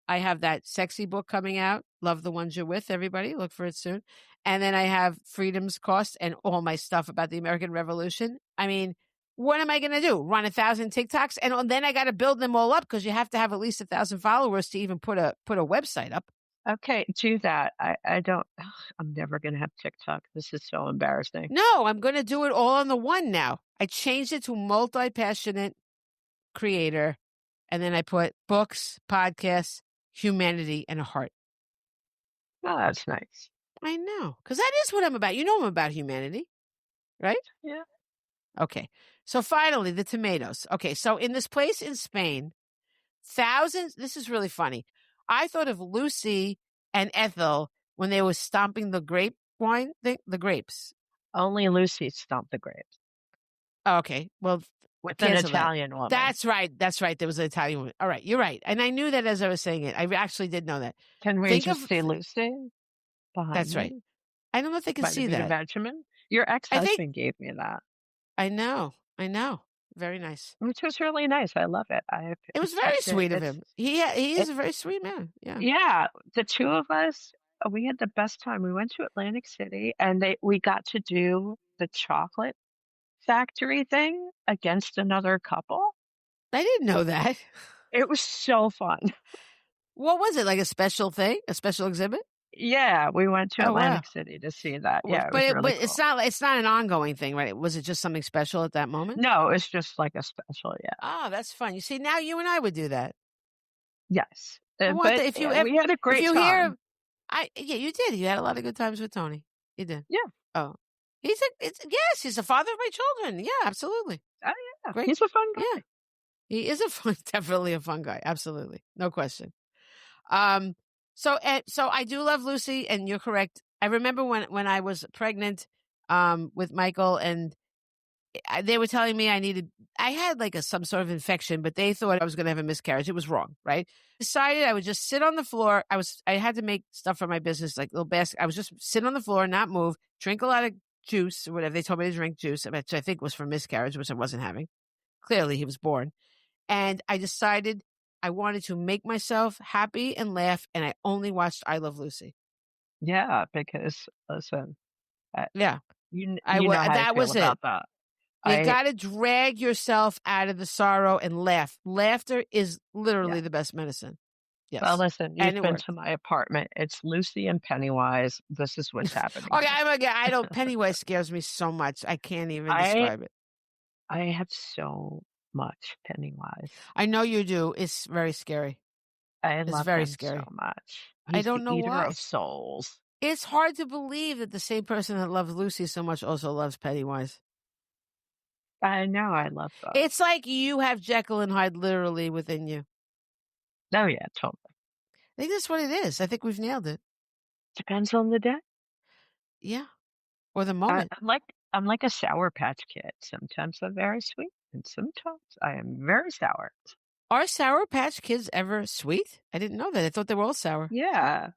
I have that sexy book coming out, Love the Ones You're With, everybody. Look for it soon. And then I have Freedom's Cost and all my stuff about the American Revolution. I mean, what am I going to do? Run 1,000 TikToks? And then I got to build them all up because you have to have at least 1,000 followers to even put a website up. Okay, do that. I'm never going to have TikTok. This is so embarrassing. No, I'm going to do it all on the one now. I changed it to multi-passionate creator. And then I put books, podcasts, humanity, and a heart. Oh, that's nice. I know. Because that is what I'm about. You know I'm about humanity, right? Yeah. Okay. So finally, the tomatoes. Okay. So in this place in Spain, thousands, this is really funny. I thought of Lucy and Ethel when they were stomping the grape wine thing, the grapes. Only Lucy stomped the grapes. Oh, okay. Well, with an Italian woman. That's right. There was an Italian woman. All right. You're right. And I knew that as I was saying it. I actually did know that. Can we just see Lucy behind That's right. I don't know if they can see that. Benjamin? Your ex-husband gave me that. I know. Very nice. Which was really nice. I love it. It was very sweet of him. He is a very sweet man. Yeah. Yeah. The two of us, we had the best time. We went to Atlantic City and we got to do the chocolate factory thing against another couple. I didn't know that. It was so fun. What was it? Like a special thing? A special exhibit? Yeah, we went to Atlantic City to see that. Yeah, but cool. it's not an ongoing thing, right? Was it just something special at that moment? No, it's just like a special. Yeah. Oh, that's fun. You see, now you and I would do that. Yes, we had a great time. You did. You had a lot of good times with Tony. You did. Yeah. Oh, he's the father of my children. Yeah, absolutely. Oh yeah, great. He's a fun guy. Yeah, he is definitely a fun guy. Absolutely, no question. So I do love Lucy, and you're correct. I remember when I was pregnant with Michael, and they were telling me I had like some sort of infection, but they thought I was going to have a miscarriage. It was wrong, right? Decided I would just sit on the floor. I had to make stuff for my business, like little basket. I was just sit on the floor, not move, drink a lot of juice or whatever. They told me to drink juice, which I think was for miscarriage, which I wasn't having. Clearly, he was born. And I decided I wanted to make myself happy and laugh, and I only watched I Love Lucy. Yeah, because listen, yeah, you know that was about that. You got to drag yourself out of the sorrow and laugh. Laughter is literally the best medicine. Yes. Well, listen, you've been to my apartment. It's Lucy and Pennywise. This is what's happening. Okay, Pennywise scares me so much. I can't even describe it. I have so much Pennywise. I know you do. It's very scary. It's very scary so much. I don't know why. Of souls. It's hard to believe that the same person that loves Lucy so much also loves Pennywise. I know. I love that. It's like you have Jekyll and Hyde literally within you. Oh, yeah, totally. I think that's what it is. I think we've nailed it. Depends on the day. Yeah. Or the moment. I'm like a Sour Patch Kid. Sometimes I'm very sweet, and sometimes I am very sour. Are Sour Patch Kids ever sweet? I didn't know that. I thought they were all sour. Yeah.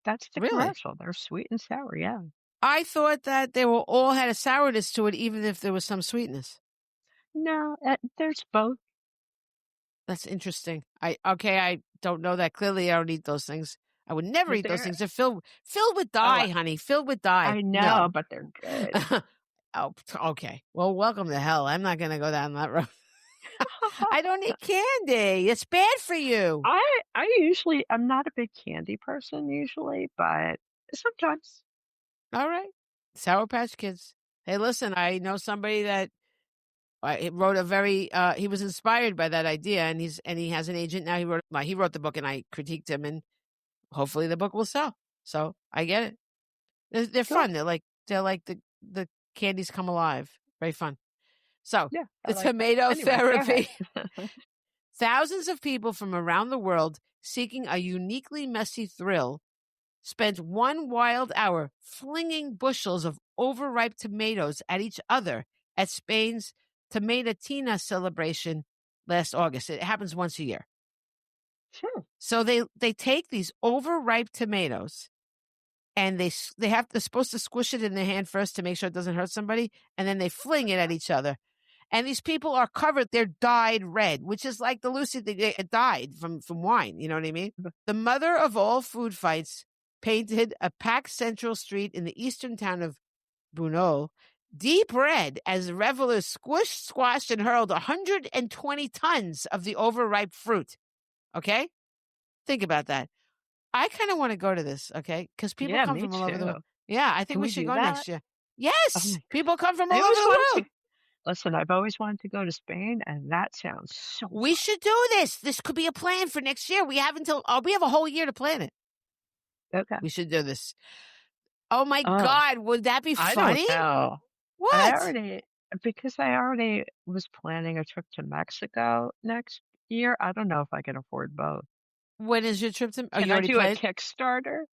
That's the commercial. They're sweet and sour, yeah. I thought that they all had a sourness to it, even if there was some sweetness. No, there's both. That's interesting. I don't know that. Clearly, I don't eat those things. I would never eat those things. They're filled with dye, honey. Filled with dye. I know, but they're good. Oh, okay. Well, welcome to hell. I'm not going to go down that road. I don't eat candy. It's bad for you. I'm not a big candy person usually, but sometimes. All right. Sour Patch Kids. Hey, listen, I know somebody that wrote he was inspired by that idea, and he has an agent now. He wrote the book, and I critiqued him, and hopefully the book will sell. So I get it. They're fun. They're like the candies come alive. Very fun. So Yeah, the like tomato anyway, therapy. Thousands of people from around the world seeking a uniquely messy thrill spent 1 wild hour flinging bushels of overripe tomatoes at each other at Spain's Tomatatina celebration last August. It happens once a year. Sure. So they take these overripe tomatoes and they're supposed to squish it in their hand first to make sure it doesn't hurt somebody, and then they fling it at each other. And these people are covered, they're dyed red, which is like the Lucy thing, they dyed from wine, you know what I mean? The mother of all food fights painted a packed central street in the eastern town of Bunol deep red as revelers squished, squashed, and hurled 120 tons of the overripe fruit. Okay? Think about that. I kind of want to go to this, okay? Because people Yeah, come me from all over the too. world. Yeah, I think Can we we should do go that? next year. Oh Yes, my people come from I all over always the wanted world. to listen, I've always wanted to go to Spain, and that sounds so We fun. should do this. This could be a plan for next year. We have we have a whole year to plan it. Okay. We should do this. Oh my God, would that be I funny? don't know. What? Because I already was planning a trip to Mexico next year. I don't know if I can afford both. When is your trip to? Oh, Can you I already do a planned? Kickstarter?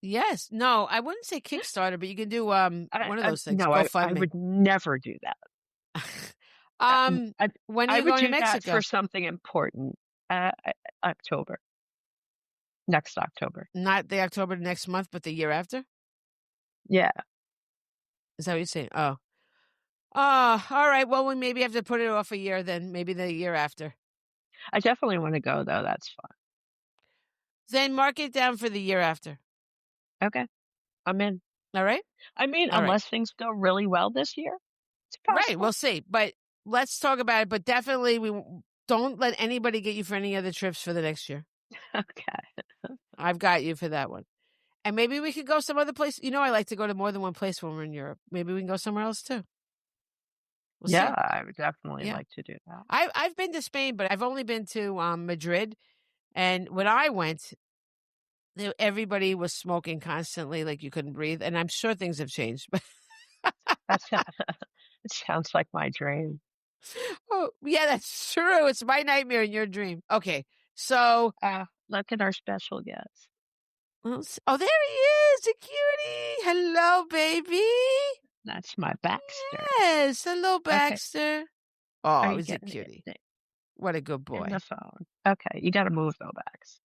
Yes. No, I wouldn't say Kickstarter, but you can do one of those things. No, I GoFundMe. would never do that. When are I you would going to do that Mexico? for something important. October. Next October. Not the October next month, but the year after? Yeah. Is that what you're saying? Oh. Oh, all right. Well, we maybe have to put it off a year then, maybe the year after. I definitely want to go, though. That's fun. Then mark it down for the year after. Okay. I'm in. All right? I mean, All right. unless things go really well this year, it's possible. Right, we'll see. But let's talk about it. But definitely, we don't let anybody get you for any other trips for the next year. Okay. I've got you for that one. And maybe we could go some other place. You know, I like to go to more than one place when we're in Europe. Maybe we can go somewhere else too. We'll see. I would definitely like to do that. I've been to Spain, but I've only been to Madrid. And when I went, everybody was smoking constantly, like you couldn't breathe. And I'm sure things have changed. It sounds like my dream. Oh, yeah, that's true. It's my nightmare and your dream. Okay, so look at our special guest. Oh, there he is, a cutie. Hello, baby. That's my Baxter. Yes, hello, Baxter. Okay. Oh, he's a cutie. What a good boy. In the phone. Okay, you got to move though, Bax.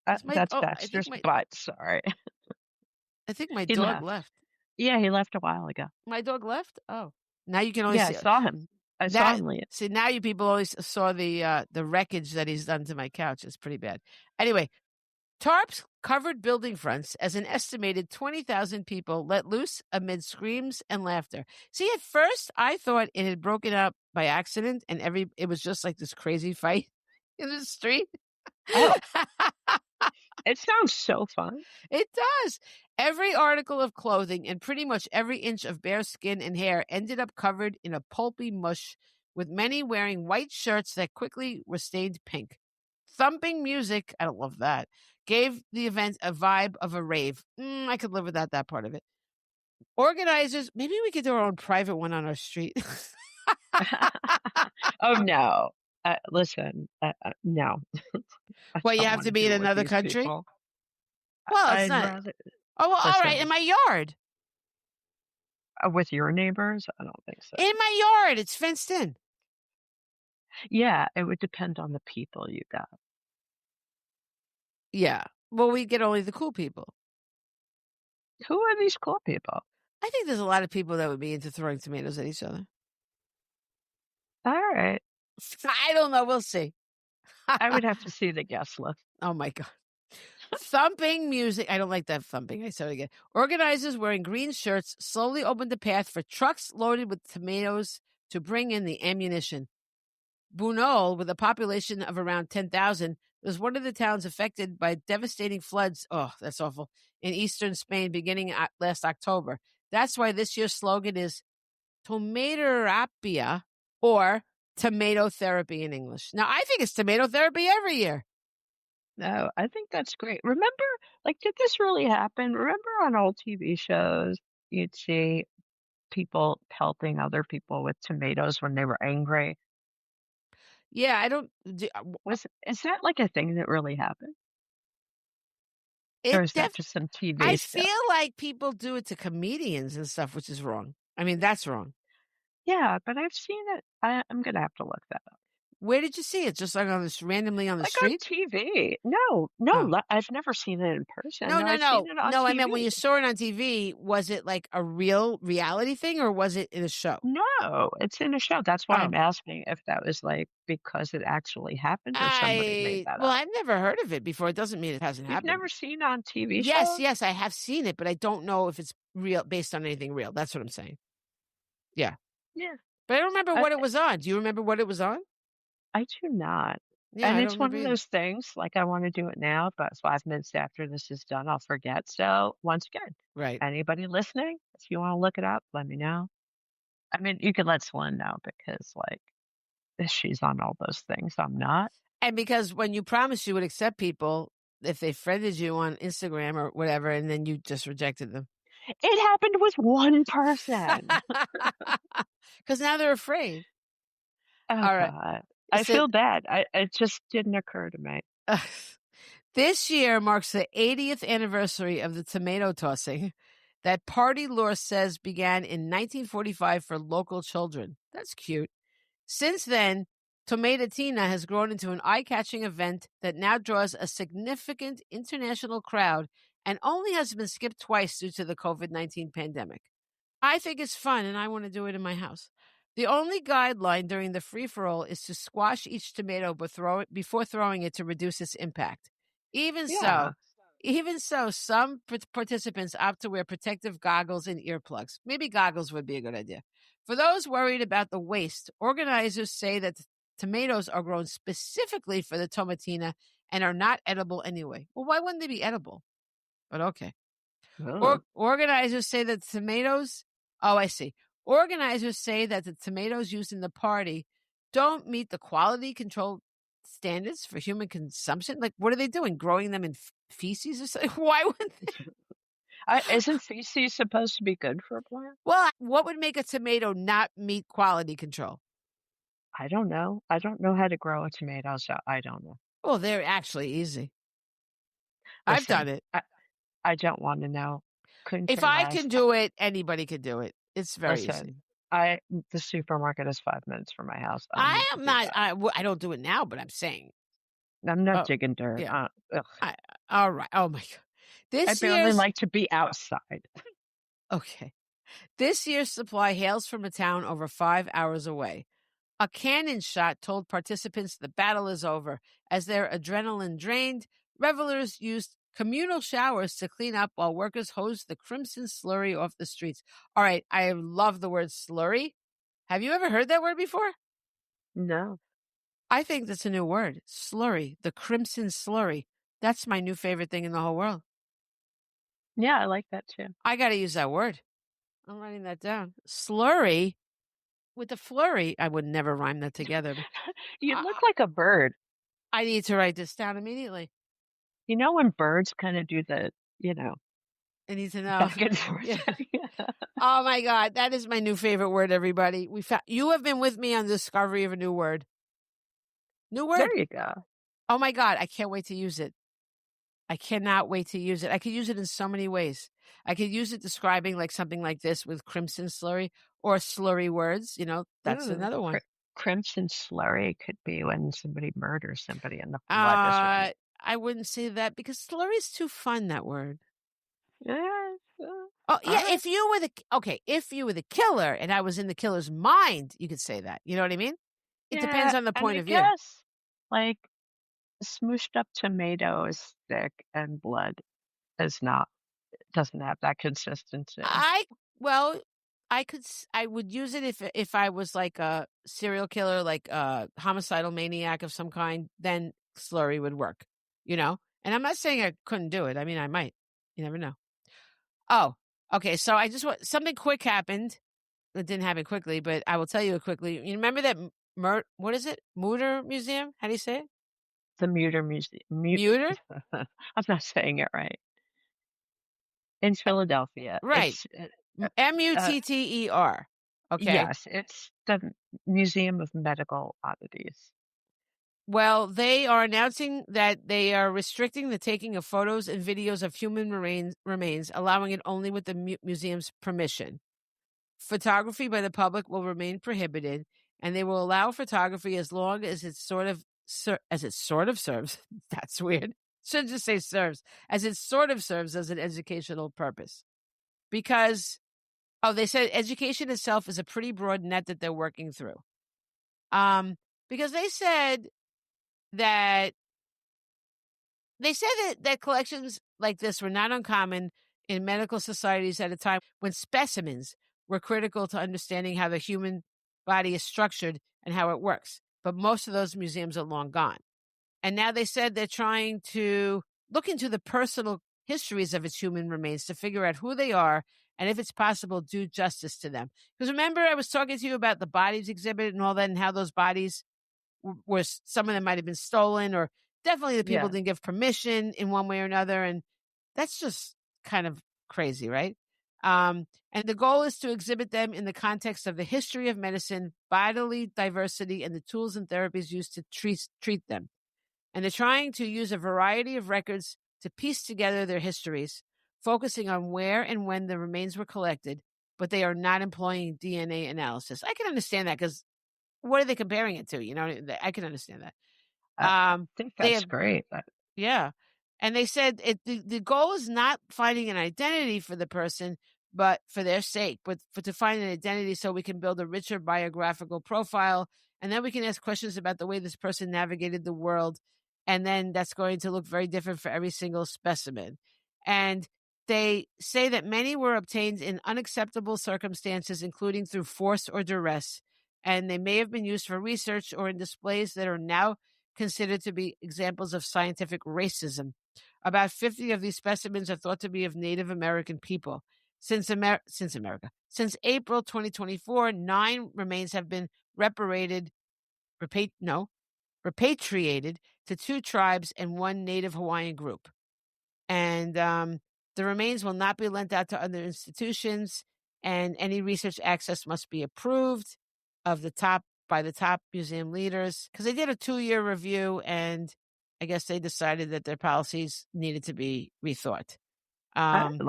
That's Baxter's butt. Sorry. I think my dog left. Yeah, he left a while ago. My dog left? Oh. Now you can only see. I saw him. I saw him leave. See, now you people always saw the wreckage that he's done to my couch. It's pretty bad. Anyway, tarps covered building fronts as an estimated 20,000 people let loose amid screams and laughter. See, at first I thought it had broken up by accident and it was just like this crazy fight in the street. Oh. It sounds so fun. It does. Every article of clothing and pretty much every inch of bare skin and hair ended up covered in a pulpy mush, with many wearing white shirts that quickly were stained pink. Thumping music, I don't love that, gave the event a vibe of a rave. I could live without that part of it. Organizers, maybe we could do our own private one on our street. Oh, no. Listen, no. Well, you have to be in another country? People. Well, it's not. All right, in my yard. With your neighbors? I don't think so. In my yard. It's fenced in. Yeah, it would depend on the people you got. Yeah. Well, we get only the cool people. Who are these cool people? I think there's a lot of people that would be into throwing tomatoes at each other. All right. I don't know. We'll see. I would have to see the guest list. Oh, my God. Thumping music. I don't like that thumping. I said it again. Organizers wearing green shirts slowly opened the path for trucks loaded with tomatoes to bring in the ammunition. Bunol, with a population of around 10,000, was one of the towns affected by devastating floods. Oh, that's awful. In eastern Spain beginning last October. That's why this year's slogan is Tomaterapia, or tomato therapy in English. Now, I think it's tomato therapy every year. No, I think that's great. Remember, did this really happen? Remember on old TV shows, you'd see people pelting other people with tomatoes when they were angry. Yeah, I don't. Is that like a thing that really happened? Or It is that just some I TV stuff? feel like people do it to comedians and stuff, which is wrong. I mean, that's wrong. Yeah, but I've seen it. I'm gonna have to look that up. Where did you see it? Just like randomly on the Like on street? TV. No, no, Oh. I've never seen it in person. No, No, no, I've seen no. it on No, I meant when TV. you saw it on TV, was it like a real reality thing or was it in a show? No, it's in a show. That's why Oh. I'm asking if that was like because it actually happened or somebody made that up. I've never heard of it before. It doesn't mean it hasn't You've happened. never seen on TV Yes, shows? yes, I have seen it, but I don't know if it's real based on anything real. That's what I'm saying. Yeah. Yeah. But I don't remember I what it was on. Do you remember what it was on? I do not. Yeah, And I it's don't one remember of either. those things, like, I wanna do it now, but 5 minutes after this is done, I'll forget. So, once again, Right. anybody listening, if you wanna look it up, let me know. I mean, you could let Selene know because, like, she's on all those things. I'm not. And because when you promised you would accept people if they friended you on Instagram or whatever, and then you just rejected them. It happened with one person. Because now they're afraid. Oh All right. god. I So feel bad. It just didn't occur to me. this year marks the 80th anniversary of the tomato tossing that party lore says began in 1945 for local children. That's cute. Since then, Tomatotina has grown into an eye-catching event that now draws a significant international crowd and only has been skipped twice due to the COVID-19 pandemic. I think it's fun and I want to do it in my house. The only guideline during the free-for-all is to squash each tomato before throwing it to reduce its impact. Even Yeah. so, some participants opt to wear protective goggles and earplugs. Maybe goggles would be a good idea. For those worried about the waste, organizers say that tomatoes are grown specifically for the tomatina and are not edible anyway. Well, why wouldn't they be edible? But okay. Ugh. Organizers say that tomatoes. Oh, I see. Organizers say that the tomatoes used in the party don't meet the quality control standards for human consumption. Like, what are they doing? Growing them in feces or something? Why wouldn't they? Isn't feces supposed to be good for a plant? Well, what would make a tomato not meet quality control? I don't know. I don't know how to grow a tomato, so I don't know. Well, they're actually easy. I've done Listen, it. I don't wanna know. Couldn't If care I less. can do it, anybody can do it. It's very easy. Listen, the supermarket is 5 minutes from my house. I don't I need to am do not. that. I don't do it now, but I'm saying. I'm not Oh, digging dirt. yeah. Ugh. All right. Oh my God. I This barely year's like to be outside. okay. This year's supply hails from a town over 5 hours away. A cannon shot told participants the battle is over. As their adrenaline drained, revelers used communal showers to clean up while workers hosed the crimson slurry off the streets. All right, I love the word slurry. Have you ever heard that word before? No. I think that's a new word. Slurry, the crimson slurry. That's my new favorite thing in the whole world. Yeah, I like that too. I got to use that word. I'm writing that down. Slurry with a flurry. I would never rhyme that together. But You look like a bird. I need to write this down immediately. You know when birds kinda do the, I need to know. back and forth? Yeah. Yeah. Oh my God, that is my new favorite word. Everybody, you have been with me on the discovery of a new word. New word. There you go. Oh my God, I can't wait to use it. I cannot wait to use it. I could use it in so many ways. I could use it describing like something like this with crimson slurry or slurry words. That's Ooh, another one. Crimson slurry could be when somebody murders somebody and the blood is running. I wouldn't say that because slurry is too fun. That word. Yeah, Oh yeah, alright. if you were the killer and I was in the killer's mind, you could say that. You know what I mean? It depends on the and point I of view. guess, like, smooshed up tomato is thick and blood doesn't have that consistency. I would use it if I was like a serial killer, like a homicidal maniac of some kind, then slurry would work, And I'm not saying I couldn't do it. I mean, I might. You never know. Oh, okay. So I just want something quick happened. It didn't happen quickly, but I will tell you quickly. You remember that what is it? Mutter Museum? How do you say it? The Muter Museum. Muter? I'm not saying it right. In Philadelphia. Right. MUTTER. Okay. Yes, it's the Museum of Medical Oddities. Well, they are announcing that they are restricting the taking of photos and videos of human remains, allowing it only with the museum's permission. Photography by the public will remain prohibited, and they will allow photography as long as it sort of serves. That's weird. Should just say serves, as it sort of serves as an educational purpose. Because, they said education itself is a pretty broad net that they're working through. Because they said that collections like this were not uncommon in medical societies at a time when specimens were critical to understanding how the human body is structured and how it works. But most of those museums are long gone. And now they said they're trying to look into the personal histories of its human remains to figure out who they are and, if it's possible, do justice to them. Because remember, I was talking to you about the bodies exhibit and all that, and how those bodies were, some of them might have been stolen, or definitely the people didn't give permission in one way or another. And that's just kind of crazy, right? And the goal is to exhibit them in the context of the history of medicine, bodily diversity, and the tools and therapies used to treat them. And they're trying to use a variety of records to piece together their histories, focusing on where and when the remains were collected, but they are not employing DNA analysis. I can understand that, because what are they comparing it to? You know, I can understand that. I think that's great. Yeah. And they said the goal is not finding an identity for the person, but for their sake, but to find an identity so we can build a richer biographical profile. And then we can ask questions about the way this person navigated the world. And then that's going to look very different for every single specimen. And they say that many were obtained in unacceptable circumstances, including through force or duress. And they may have been used for research or in displays that are now considered to be examples of scientific racism. About 50 of these specimens are thought to be of Native American people. Since April 2024, 9 remains have been repatriated to 2 tribes and 1 Native Hawaiian group. And the remains will not be lent out to other institutions, and any research access must be approved by the top museum leaders, because they did a 2-year review, and I guess they decided that their policies needed to be rethought. And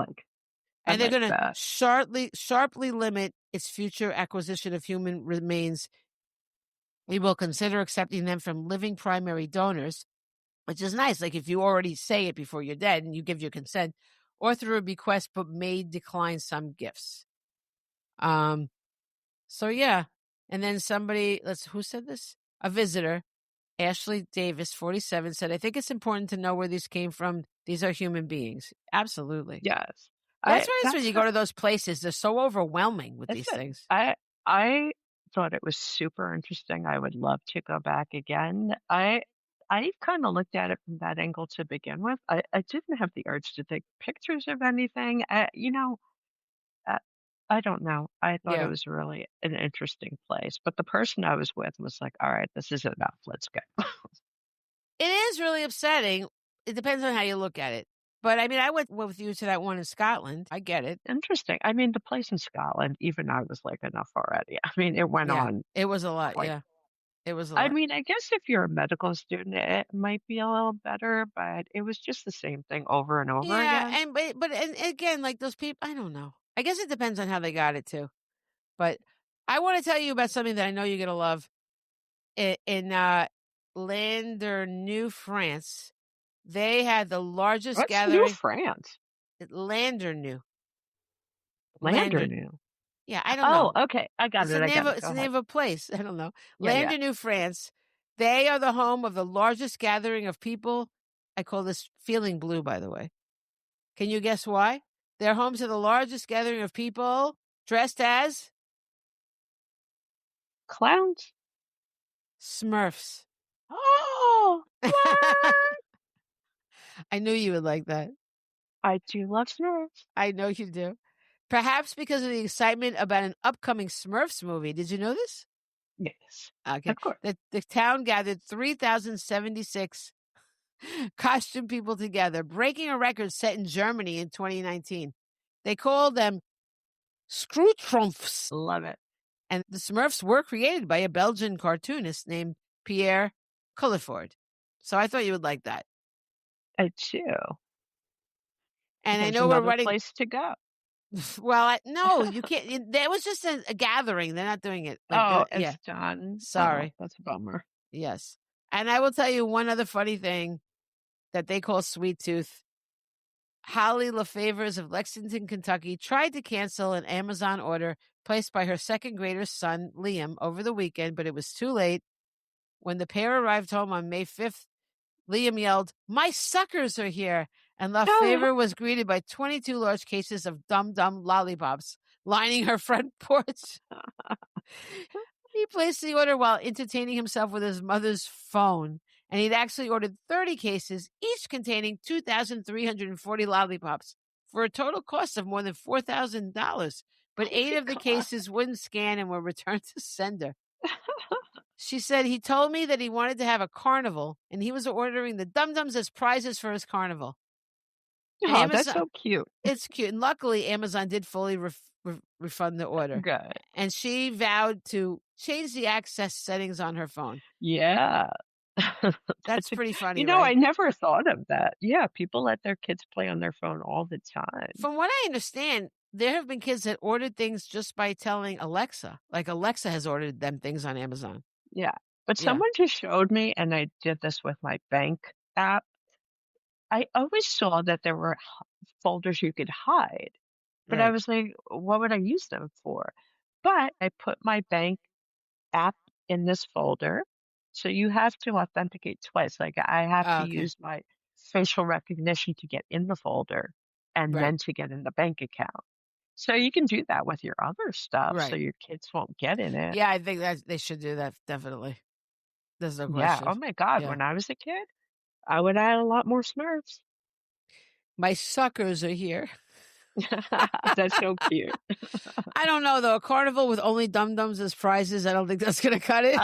they're going to sharply limit its future acquisition of human remains. We will consider accepting them from living primary donors, which is nice. Like if you already say it before you're dead and you give your consent, or through a bequest, but may decline some gifts. So yeah. And then who said this? A visitor, Ashley Davis, 47, said, I think it's important to know where these came from. These are human beings. Absolutely. Yes. That's why when you go to those places, they're so overwhelming with these things. I thought it was super interesting. I would love to go back again. I kind of looked at it from that angle to begin with. I didn't have the urge to take pictures of anything. I don't know. I thought it was really an interesting place. But the person I was with was like, all right, this is enough. Let's go. It is really upsetting. It depends on how you look at it. But I mean, I went with you to that one in Scotland. I get it. Interesting. I mean, the place in Scotland, even I was like, enough already. I mean, it went on. It was a lot. It was a lot. I mean, I guess if you're a medical student, it might be a little better, but it was just the same thing over and over again. And again, like those people, I don't know. I guess it depends on how they got it too. But I want to tell you about something that I know you're going to love. In Landerneau, France, they had the largest gathering. What's New France? Landerneau. Yeah, I don't know. Oh, okay. I got it. It's the name of a place. I don't know. Landerneau, France. They are the home of the largest gathering of people. I call this feeling blue, by the way. Can you guess why? They're home to the largest gathering of people dressed as clowns. Smurfs. Oh, what? I knew you would like that. I do love Smurfs. I know you do. Perhaps because of the excitement about an upcoming Smurfs movie. Did you know this? Yes. Okay. Of course. The town gathered 3,076 costume people together, breaking a record set in Germany in 2019. They called them Screwtrumfs. Love it. And the Smurfs were created by a Belgian cartoonist named Pierre Culliford. So I thought you would like that. I do. And There's I know we're another running. place to go. Well, no, you can't. That was just a gathering. They're not doing it. It's done. Sorry. That's a bummer. Yes. And I will tell you one other funny thing that they call Sweet Tooth. Holly LaFavors of Lexington, Kentucky, tried to cancel an Amazon order placed by her second grader son, Liam, over the weekend, but it was too late. When the pair arrived home on May 5th, Liam yelled, "My suckers are here!" And LaFavor was greeted by 22 large cases of Dum Dum lollipops lining her front porch. He placed the order while entertaining himself with his mother's phone, and he'd actually ordered 30 cases, each containing 2,340 lollipops, for a total cost of more than $4,000. But 8 of the cases wouldn't scan and were returned to sender. She said he told me that he wanted to have a carnival, and he was ordering the Dum Dums as prizes for his carnival. Oh, that's so cute. It's cute. And luckily, Amazon did fully refund the order. Good. And she vowed to change the access settings on her phone. Yeah. That's pretty funny, I right? never thought of that. Yeah, people let their kids play on their phone all the time. From what I understand, there have been kids that ordered things just by telling Alexa. Like Alexa has ordered them things on Amazon. Yeah. But someone just showed me, and I did this with my bank app. I always saw that there were folders you could hide, but I was like, what would I use them for? But I put my bank app in this folder. So you have to authenticate twice. Like I have to use my facial recognition to get in the folder and then to get in the bank account. So you can do that with your other stuff so your kids won't get in it. Yeah, I think that they should do that, definitely. There's no question. Yeah. Oh my God. When I was a kid, I would add a lot more Smurfs. My suckers are here. That's so cute. I don't know, though. A carnival with only Dum Dums as prizes, I don't think that's going to cut it.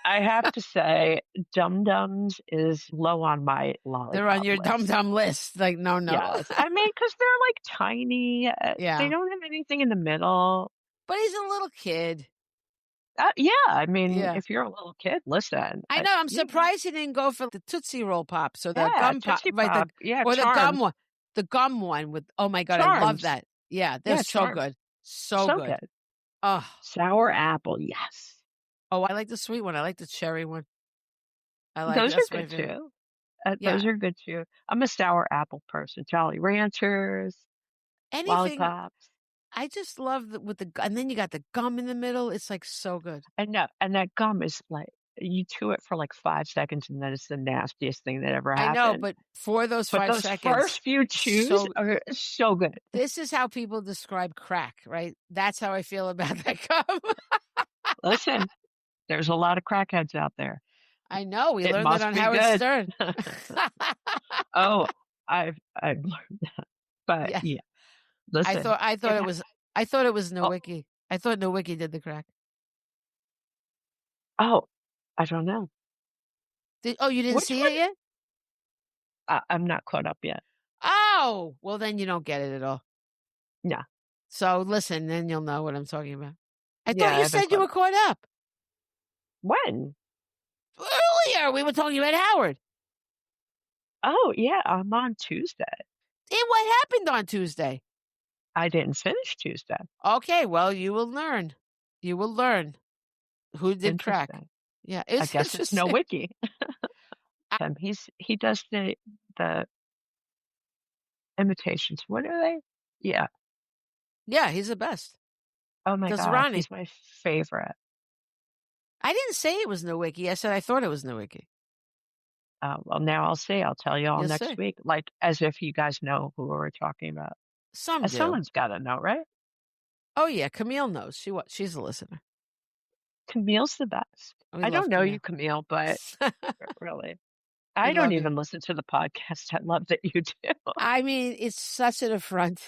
I have to say, Dum Dums is low on my lollipop They're on your list. Dum Dum list. Like, no. Yes. I mean, because they're like tiny. They don't have anything in the middle. But he's a little kid. Yeah. I mean, if you're a little kid, listen. I know. I'm surprised he didn't go for the Tootsie Roll Pops or the gum pop. Pop. Or the gum one. The gum one with, oh my God, Charms. I love that. Yeah, they're so Charms. good. So good. Oh. Sour apple, yes. Oh, I like the sweet one. I like the cherry one. Those are good too. Those are good too. I'm a sour apple person. Jolly Ranchers, lollipops. I just love and then you got the gum in the middle. It's like so good. I know. And that gum is like, you chew it for like 5 seconds and then it's the nastiest thing that ever happened. I know, but for those 5 seconds. First few chews are so good. This is how people describe crack, right? That's how I feel about that gum. Listen, there's a lot of crackheads out there. I know. We learned that on Howard Stern. Oh, I've learned that. But yeah. Listen, I thought it was Nowicki. I thought Nowicki did the crack. Oh, I don't know. You didn't see it yet? I'm not caught up yet. Oh, well then you don't get it at all. Yeah. So listen, then you'll know what I'm talking about. I thought you said you were caught up. When? Earlier, we were talking about Howard. Oh, yeah, I'm on Tuesday. And what happened on Tuesday? I didn't finish Tuesday. Okay, well, you will learn. You will learn who did crack. Yeah, I guess it's Nowicki. He does the imitations. What are they? Yeah. Yeah, he's the best. Oh my God, Ronnie. He's my favorite. I didn't say it was Nowicki. I said I thought it was Nowicki. Well, now I'll see. I'll tell you all next week. Like, as if you guys know who we're talking about. Someone's got to know, right? Oh, yeah. Camille knows. She's a listener. Camille's the best. I don't know you, Camille, but really. I don't even listen to the podcast. I love that you do. I mean, it's such an affront.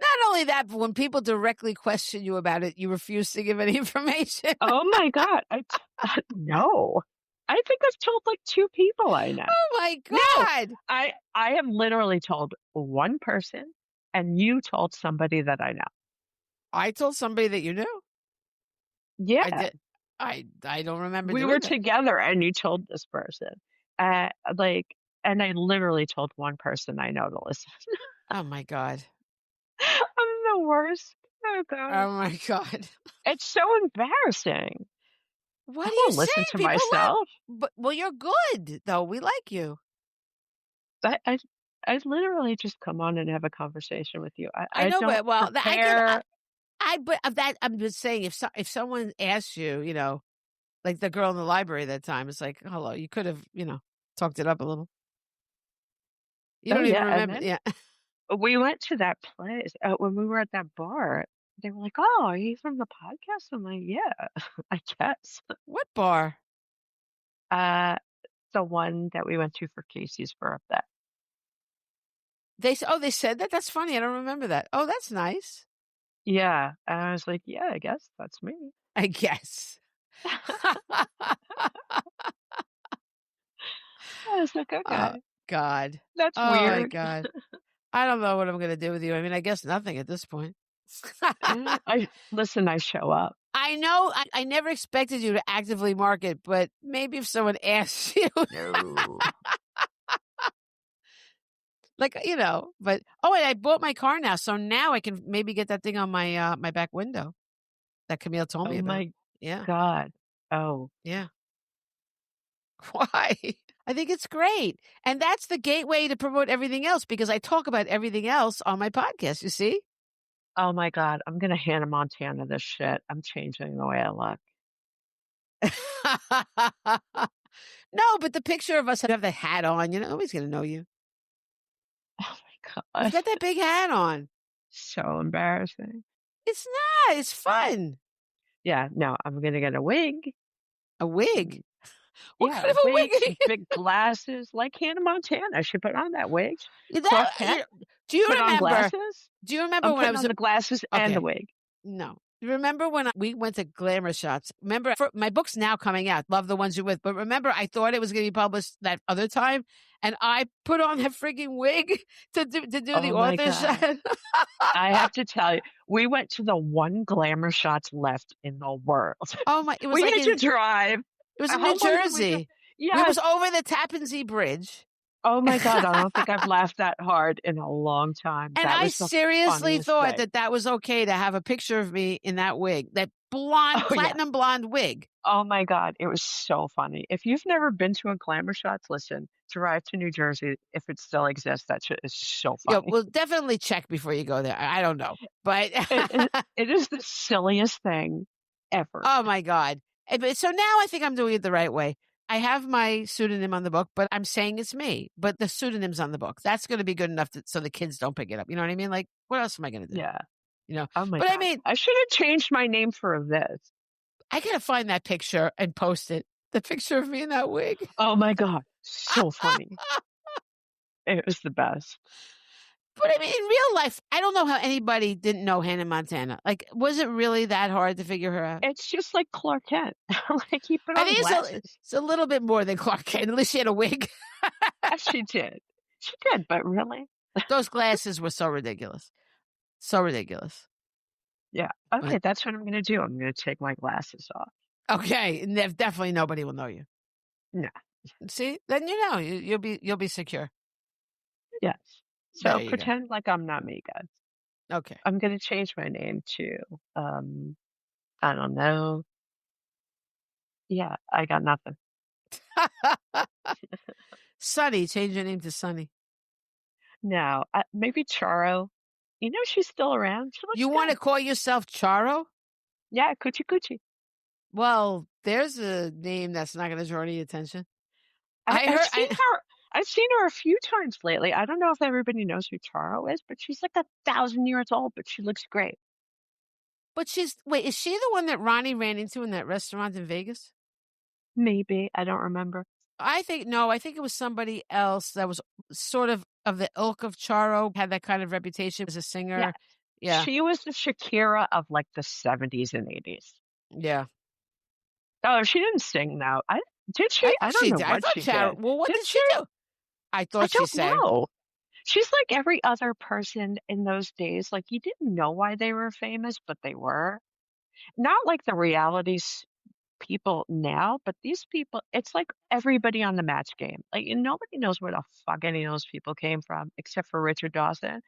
Not only that, but when people directly question you about it, you refuse to give any information. Oh my God. No. I think I've told like 2 people I know. Oh my No, God. I have literally told one person, and you told somebody that I know. I told somebody that you knew. I Yeah, did. I don't remember we were doing that. together, and you told this person. Like, and I literally told one person I know to listen. Oh my God. I'm the worst. Oh god, Oh my God. it's so embarrassing. What I are you won't listen saying? to People love, myself. but well, you're good though. We like you. I I I literally just come on and have a conversation with you. I I know, don't but well, that I could. prepare. But of that, I'm just saying, if someone asks you, like the girl in the library that time, it's like, hello, you could have, talked it up a little. You Oh don't even yeah, and remember, then yeah. we went to that place when we were at that bar. They were like, "Oh, are you from the podcast?" I'm like, "Yeah, I guess." What bar? Uh, the one that we went to for Casey's birthday. They said that. That's funny. I don't remember that. Oh, that's nice. Yeah, and I was like, "Yeah, I guess that's me." I guess. I was like, Oh "Okay, God. that's Oh my weird." God. I don't know what I'm gonna do with you. I mean, I guess nothing at this point. I listen. I show up. I know I never expected you to actively market, but maybe if someone asks you, No. like, but and I bought my car now, so now I can maybe get that thing on my back window that Camille told me Oh about. my Yeah. god. Oh. Yeah. Why? I think it's great. And that's the gateway to promote everything else because I talk about everything else on my podcast, you see? Oh my god. I'm gonna Hannah Montana this shit. I'm changing the way I look. No, but the picture of us have the hat on, nobody's going to know you. Oh my You've god. got that big hat on. So embarrassing. It's not. It's fun. Yeah, no, I'm gonna get a wig. A wig. What Yeah, kind of a wig? wig, some big glasses, like Hannah Montana. She put on that wig. Clark That, Kent do you put on remember? glasses. Do you remember I'm when I putting was on the glasses and the okay? wig. No. You remember when we went to Glamour Shots? Remember, my book's now coming out. Love the ones you're with. But remember, I thought it was going to be published that other time, and I put on that freaking wig to do the Oh my author god. shot. I have to tell you, we went to the one Glamour Shots left in the world. Oh my! It was We like had to drive. it was in How New long did we drive? Jersey. It was Yes. over the Tappan Zee Bridge. Oh my god, I don't think I've laughed that hard in a long time. And That I was the seriously funniest thought thing. that was okay to have a picture of me in that wig, that blonde, Oh yeah. platinum blonde wig. Oh my god, it was so funny. If you've never been to a Glamour Shots, listen, drive to New Jersey if it still exists. That shit is so Yeah, funny. well, definitely check before you go there. I don't know, but It is the silliest thing ever. oh my God. But so now I think I'm doing it the right way. I have my pseudonym on the book, but I'm saying it's me. But the pseudonym's on the book. That's going to be good enough so the kids don't pick it up. You know what I mean? Like, what else am I going to do? Yeah. You know? Oh my But god. I mean, I should have changed my name for this. I got to find that picture and post it. The picture of me in that wig. Oh my god. So funny. It was the best. But I mean, in real life, I don't know how anybody didn't know Hannah Montana. Like, was it really that hard to figure her out? It's just like Clark Kent. Like he put I on think glasses. it's a little bit more than Clark Kent. At least she had a wig. Yes, she did. She did, but really? Those glasses were so ridiculous. So ridiculous. Yeah. Okay, that's what I'm gonna do. I'm gonna take my glasses off. Okay, and definitely nobody will know you. No. See, then you'll be secure. Yes. There So you go. pretend like I'm not me, guys. Okay. I'm gonna change my name to I don't know. Yeah, I got nothing. Sunny, change your name to Sunny. No, maybe Charo. You know she's still around. She looks You want to call yourself Charo? Yeah, Coochie Coochie. Well, there's a name that's not going to draw any attention. I've seen her a few times lately. I don't know if everybody knows who Charo is, but she's like 1,000 years old, but she looks great. But wait, is she the one that Ronnie ran into in that restaurant in Vegas? Maybe. I don't remember. I think it was somebody else that was sort of the ilk of Charo, had that kind of reputation as a singer. Yeah. She was the Shakira of like the 70s and 80s. Yeah. Oh, she didn't sing though. I Did she? I don't know I what thought she Sharon. did. Well, what Did did she? she do? I I thought she don't sang. know. She's like every other person in those days. Like you didn't know why they were famous, but they were. Not like the realities people now, but these people, it's like everybody on the Match Game. Like nobody knows where the fuck any of those people came from except for Richard Dawson.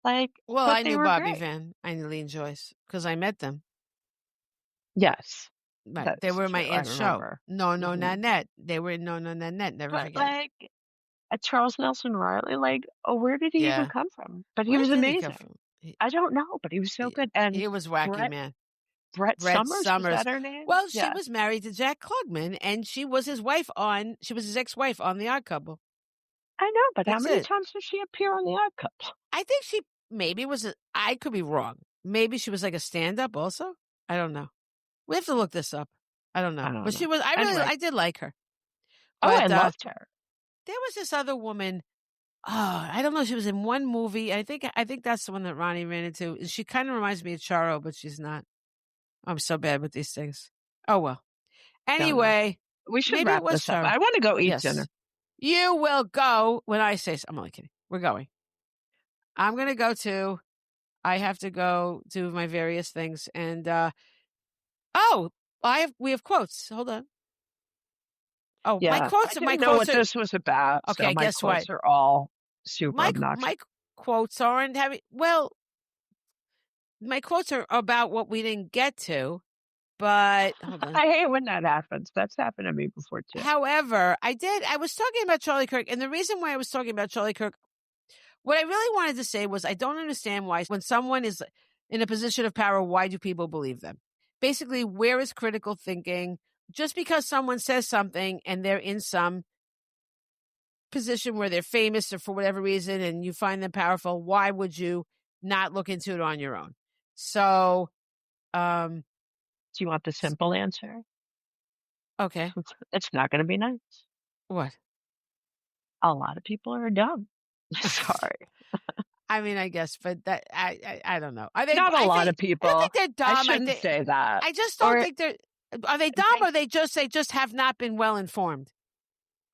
Like, Well, but I they knew were Bobby great. Van. I knew Eileen Joyce because I met them. Yes, Right. They that's were in my true. I aunt's show. remember. No, no, Hmm. Nanette. They were in No, no, Nanette. Never But forget it. like Charles Nelson Riley, like, oh, where did he even Yeah. come from? But he Where was did he come amazing. from? I don't know, but he was so good. And He was wacky, Brett man. Brett Brett Summers, was Summers. that her name? Well, she Yeah, was married to Jack Klugman, and she was his wife she was his ex-wife on The Odd Couple. I know. But how That's many it. times did she appear on The Odd Couple? I think she maybe I could be wrong. Maybe she was like a stand-up also. I don't know. We have to look this up. I don't know. I don't But know. she was, Anyway. I did like her. Oh, I But loved her. there was this other woman. Oh, I don't know. She was in one movie. I think that's the one that Ronnie ran into. She kind of reminds me of Charo, but she's not. I'm so bad with these things. Oh, well. Don't know. Anyway, We should maybe it wrap was this up. Charo. I want to go eat dinner. Yes. You will go when I say so. I'm only kidding. We're going. I'm going to go too. I have to go do my various things. And, we have quotes. Hold on. Oh, my Yeah, quotes I didn't know what are, this was about. okay, So my guess what? quotes are all super obnoxious. My quotes aren't having, well, my quotes are about what we didn't get to, but hold on. I hate when that happens. That's happened to me before too. However, I was talking about Charlie Kirk, and the reason why I was talking about Charlie Kirk, what I really wanted to say was I don't understand why when someone is in a position of power, why do people believe them? Basically, where is critical thinking? Just because someone says something and they're in some position where they're famous or for whatever reason and you find them powerful, why would you not look into it on your own? So, Do you want the simple answer? okay. It's not going to be nice. What? A lot of people are dumb. Sorry. I mean, I guess, but that I don't know. Are they Not a lot of people. I don't think they're dumb. I shouldn't say that. I just don't Or- think they're. Are they dumb or they just have not been well informed?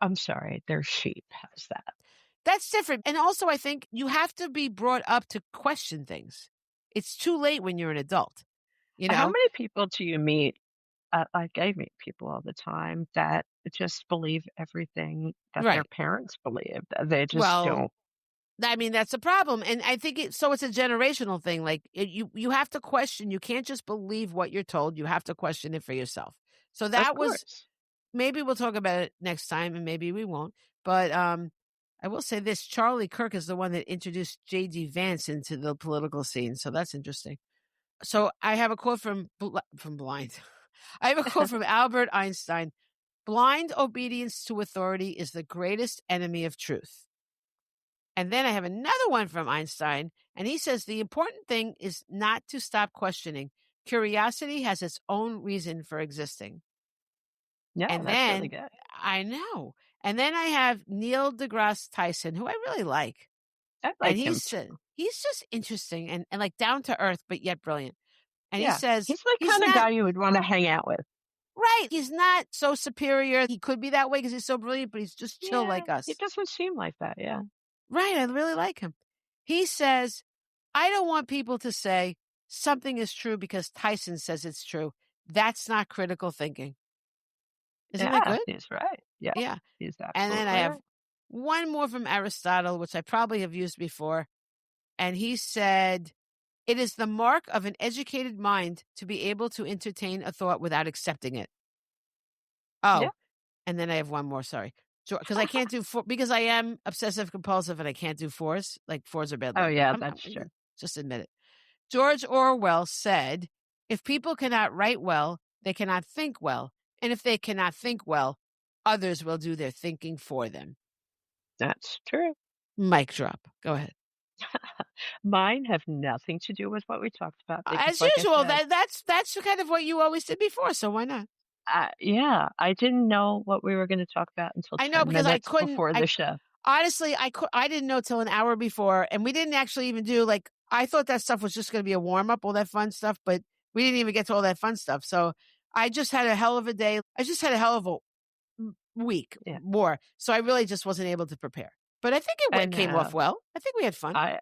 I'm sorry. They're sheep. How's that? That's different. And also, I think you have to be brought up to question things. It's too late when you're an adult. You know, How many people do you meet? Like I meet people all the time that just believe everything that their Right. parents believe. They just Well, don't. I mean, that's a problem. And I think it's a generational thing. Like you have to question. You can't just believe what you're told. You have to question it for yourself. So that Of was, course. maybe we'll talk about it next time and maybe we won't. But I will say this, Charlie Kirk is the one that introduced J.D. Vance into the political scene. So that's interesting. So I have a quote from Blind. I have a quote from Albert Einstein. Blind obedience to authority is the greatest enemy of truth. And then I have another one from Einstein, and he says the important thing is not to stop questioning. Curiosity has its own reason for existing. Yeah, And that's then really good. I know. And then I have Neil deGrasse Tyson, who I really like. I like And him. he's just interesting and like down to earth, but yet brilliant. And Yeah, he says he's the kind of guy you would want to hang out with. Right. He's not so superior. He could be that way because he's so brilliant, but he's just chill Yeah, like us. He doesn't seem like that. Yeah. Right. I really like him. He says, I don't want people to say something is true because Tyson says it's true. That's not critical thinking. Isn't that good? He's right. Yeah. Yeah. He's absolutely And then I have right. one more from Aristotle, which I probably have used before. And he said, it is the mark of an educated mind to be able to entertain a thought without accepting it. Oh, Yeah. And then I have one more, sorry. Because I can't do four, because I am obsessive compulsive and I can't do fours. Like fours are bad. Oh, luck. yeah, that's true. Just admit it. George Orwell said, if people cannot write well, they cannot think well. And if they cannot think well, others will do their thinking for them. That's true. Mic drop. Go ahead. Mine have nothing to do with what we talked about. As because, like I usual, said, that's kind of what you always did before, so why not? yeah, I didn't know what we were going to talk about until I know 10 because I minutes couldn't before the show. Honestly, I didn't know till an hour before, and we didn't actually even do I thought that stuff was just going to be a warm up, all that fun stuff, but we didn't even get to all that fun stuff. So I just had a hell of a day. I just had a hell of a week Yeah. more. So I really just wasn't able to prepare. But I think it came off well. I think we had fun. I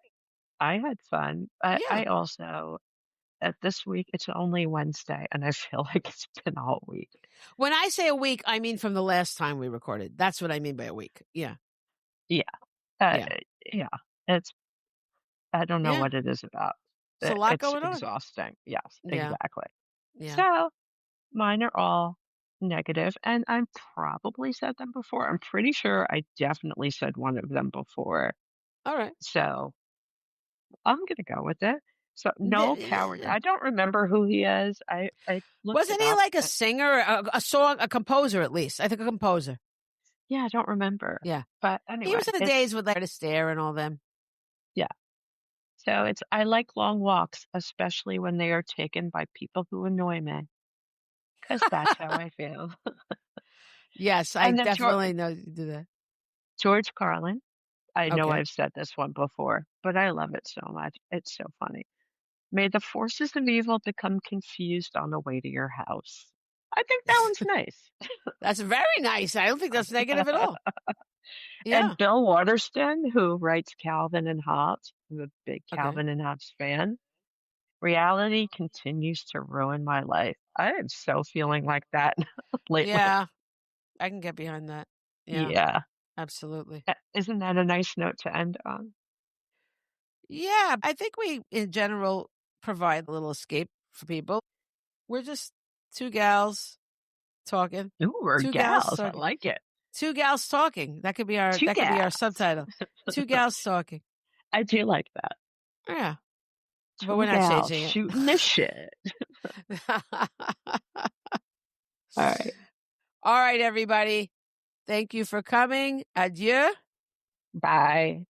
had fun. Yeah. I also this week it's only Wednesday, and I feel like it's been all week. When I say a week, I mean from the last time we recorded. That's what I mean by a week. Yeah. Yeah. Yeah. It's I don't know what it is about. It's a lot going It's on. exhausting. Yes, Yeah. exactly. Yeah. So mine are all negative, and I've probably said them before. I'm pretty sure I definitely said one of them before. All right. So I'm gonna go with it. So no coward. I don't remember who he is. I looked Wasn't it he up. like a singer, a composer at least? I think a composer. Yeah, I don't remember. Yeah. But anyway. He was in the days with like Astaire and all them. Yeah. So I like long walks, especially when they are taken by people who annoy me. Because that's how I feel. Yes, I definitely know you do that. George Carlin. I know Okay. I've said this one before, but I love it so much. It's so funny. May the forces of evil become confused on the way to your house. I think that one's nice. That's very nice. I don't think that's negative at all. Yeah. And Bill Waterston, who writes Calvin and Hobbes, I'm a big Calvin and Hobbes fan. Reality continues to ruin my life. I am so feeling like that lately. Yeah. I can get behind that. Yeah. Absolutely. Isn't that a nice note to end on? Yeah. I think we, in general, provide a little escape for people. We're just two gals talking. Ooh, we're gals. I like it. Two gals talking. That could be our subtitle. Two gals talking. I do like that. Yeah. But we're not changing it. Shooting the shit. All right. All right, everybody. Thank you for coming. Adieu. Bye.